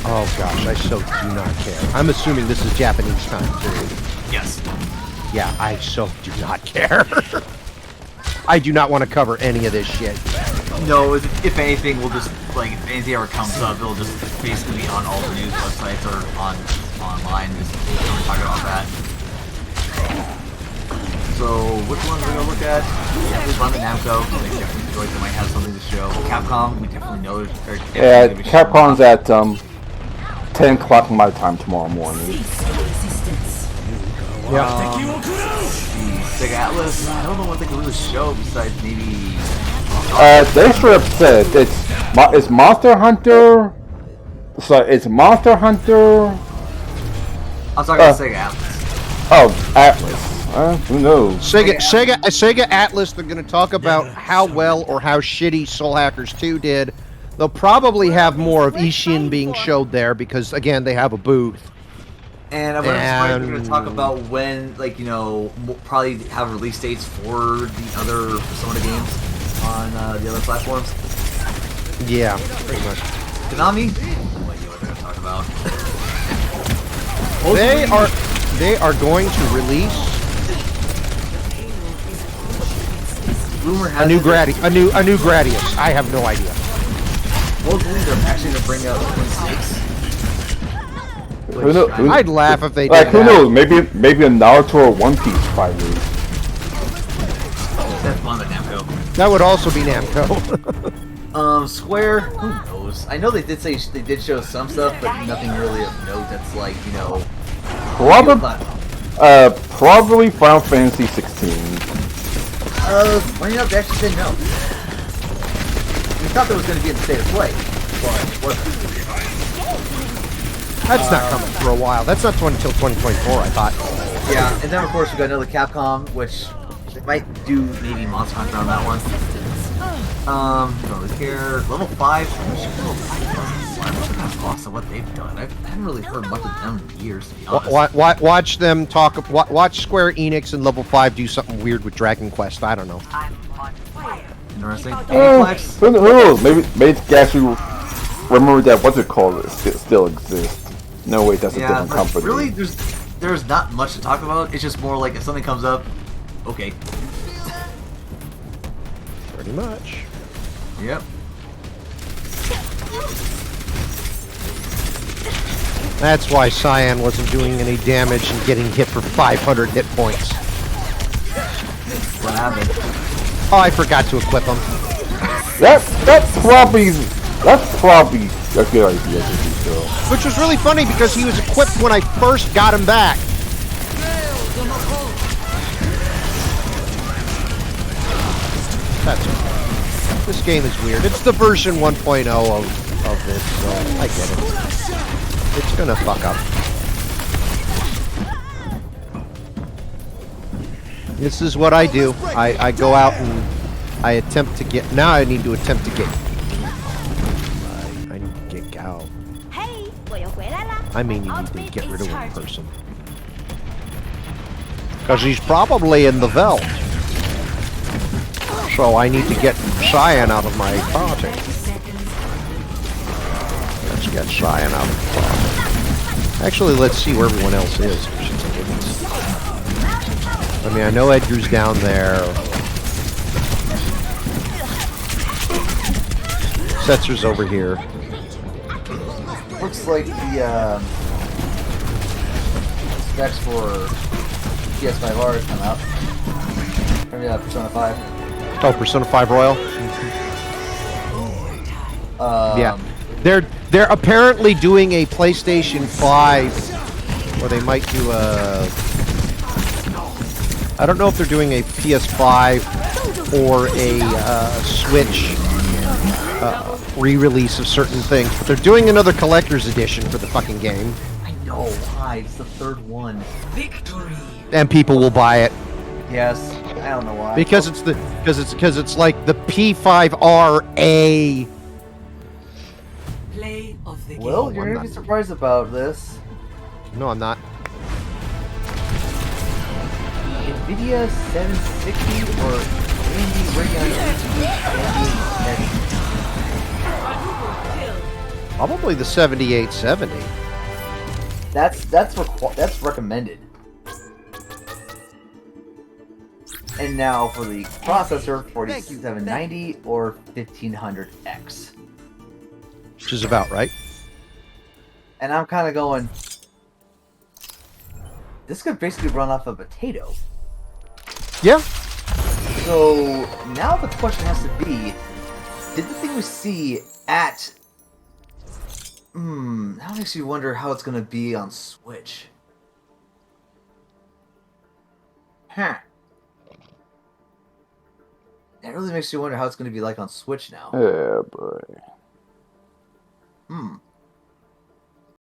oh gosh, I so do not care. I'm assuming this is Japanese time too. Yes. Yeah, I so do not care. I do not want to cover any of this shit. No, if anything, we'll just, like, if anything ever comes up, it'll just basically be on all the news websites or online, just talking about that. So, which ones we're gonna look at? Definitely Bandai Namco, they definitely feel like they might have something to show. Capcom, we definitely know there's... Yeah, Capcom's at 10 o'clock my time tomorrow morning. Sega Atlas, I don't know what they can really show besides maybe... They straight up said it's Monster Hunter. So it's Monster Hunter. I'm talking about Sega Atlas. Oh, Atlas. Who knows? Sega Atlas. They're going to talk about how well or how shitty Soul Hackers 2 did. They'll probably have more of Ishin being showed there because, again, they have a booth. And I'm going to talk about when, like, you know, probably have release dates for the other Persona games on the other platforms. Yeah, pretty much. Konami? No idea what they're going to talk about. They are going to release a new Gradius. I have no idea. Supposedly they're actually going to bring out Twin Snakes. Who knows? I'd laugh if they did. Like, who knows? Maybe a Naruto or One Piece finally. That's Bandai Namco. That would also be Namco. Square, who knows? I know they did show some stuff, but nothing really of note that's like, you know... Probably Final Fantasy 16. Funny enough, they actually said no. We thought that was going to be in the state of play, but it wasn't. That's not coming for a while. That's not until 2024, I thought. Yeah, and then of course we got another Capcom, which they might do maybe Monster Hunter on that one. Don't really care. Level 5. I'm lost on what they've done. I haven't really heard much of them in years, to be honest. Watch them talk. Watch Square Enix and Level 5 do something weird with Dragon Quest. I don't know. Interesting. Who knows? Maybe they actually remember that what's it called? It still exists. No, wait, that's a different company. Really, there's not much to talk about. It's just more like if something comes up, okay. Pretty much. Yep. That's why Cyan wasn't doing any damage and getting hit for 500 hit points. What happened? Oh, I forgot to equip him. That's probably a good idea to do so. Which was really funny because he was equipped when I first got him back. That's okay. This game is weird. It's the version 1.0 of this, so I get it. It's gonna fuck up. This is what I do. I go out and I attempt to get... Now I need to attempt to get... I need to get Gao. I mean, you need to get rid of one person. Because he's probably in the Veld. So I need to get Cyan out of my party. Let's get Cyan out of the party. Actually, let's see where everyone else is. I mean, I know Edgar's down there. Setzer's over here. Looks like the specs for PS5R come out. Maybe Persona 5. Oh, Persona 5 Royal? Yeah. They're apparently doing a PlayStation 5, or they might do a... I don't know if they're doing a PS5 or a Switch re-release of certain things, but they're doing another collector's edition for the fucking game. I know why. It's the third one. Victory. And people will buy it Yes. I don't know why. because it's like the P5RA. Play of the Well, game. you're gonna be surprised about this. No, I'm not. NVIDIA 760 or AMD Radeon Probably the 7870. That's recommended. And now for the processor, 4790 or 1500X. Which is about right. And I'm kind of going, this could basically run off a potato. Yeah. So now the question has to be, did the thing we see at... that makes you wonder how it's going to be on Switch. Huh. That really makes you wonder how it's going to be like on Switch now. Yeah, boy.